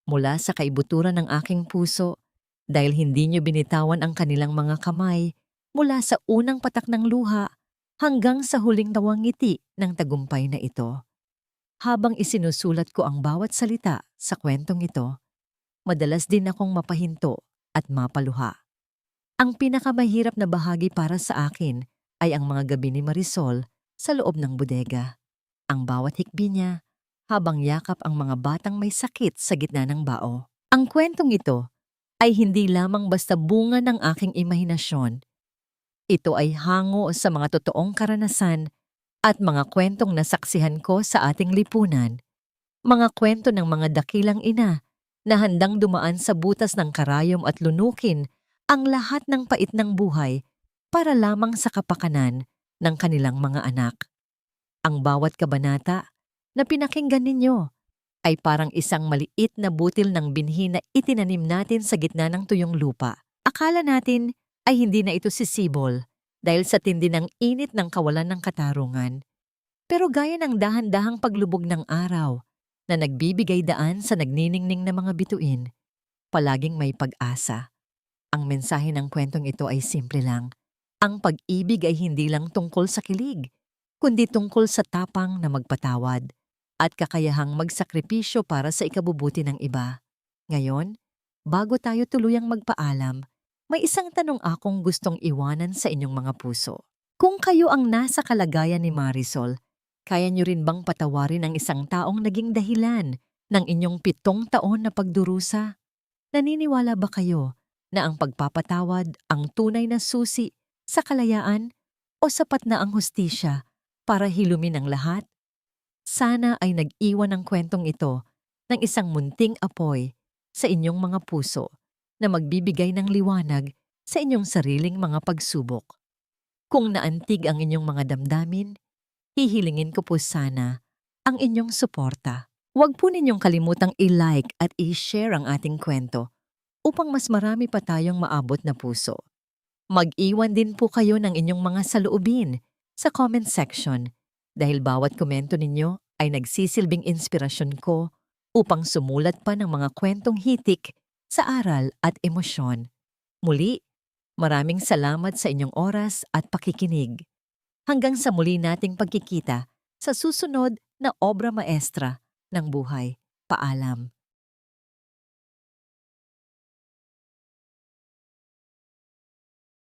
mula sa kaibuturan ng aking puso dahil hindi niyo binitawan ang kanilang mga kamay mula sa unang patak ng luha hanggang sa huling tawang ngiti ng tagumpay na ito. Habang isinusulat ko ang bawat salita sa kwentong ito, madalas din akong mapahinto at mapaluha. Ang pinakamahirap na bahagi para sa akin ay ang mga gabi ni Marisol sa loob ng bodega. Ang bawat hikbi niya habang yakap ang mga batang may sakit sa gitna ng bao. Ang kwentong ito ay hindi lamang basta bunga ng aking imahinasyon. Ito ay hango sa mga totoong karanasan at mga kwentong nasaksihan ko sa ating lipunan. Mga kwento ng mga dakilang ina na handang dumaan sa butas ng karayom at lunukin ang lahat ng pait ng buhay para lamang sa kapakanan ng kanilang mga anak. Ang bawat kabanata na pinakinggan ninyo ay parang isang maliit na butil ng binhi na itinanim natin sa gitna ng tuyong lupa. Akala natin ay hindi na ito sisibol dahil sa tindi ng init ng kawalan ng katarungan. Pero gaya ng dahan-dahang paglubog ng araw na nagbibigay daan sa nagniningning na mga bituin, palaging may pag-asa. Ang mensahe ng kwentong ito ay simple lang. Ang pag-ibig ay hindi lang tungkol sa kilig, kundi tungkol sa tapang na magpatawad at kakayahang magsakripisyo para sa ikabubuti ng iba. Ngayon, bago tayo tuluyang magpaalam, may isang tanong akong gustong iwanan sa inyong mga puso. Kung kayo ang nasa kalagayan ni Marisol, kaya niyo rin bang patawarin ang isang taong naging dahilan ng inyong 7 taon na pagdurusa? Naniniwala ba kayo na ang pagpapatawad ang tunay na susi sa kalayaan o sapat na ang hustisya para hilumin ang lahat? Sana ay nag-iwan ang kwentong ito ng isang munting apoy sa inyong mga puso na magbibigay ng liwanag sa inyong sariling mga pagsubok. Kung naantig ang inyong mga damdamin, hihilingin ko po sana ang inyong suporta. Huwag po ninyong kalimutang i-like at i-share ang ating kwento upang mas marami pa tayong maabot na puso. Mag-iwan din po kayo ng inyong mga saloobin sa comment section dahil bawat komento ninyo ay nagsisilbing inspirasyon ko upang sumulat pa ng mga kwentong hitik sa aral at emosyon. Muli, maraming salamat sa inyong oras at pakikinig. Hanggang sa muli nating pagkikita sa susunod na obra maestra ng buhay. Paalam.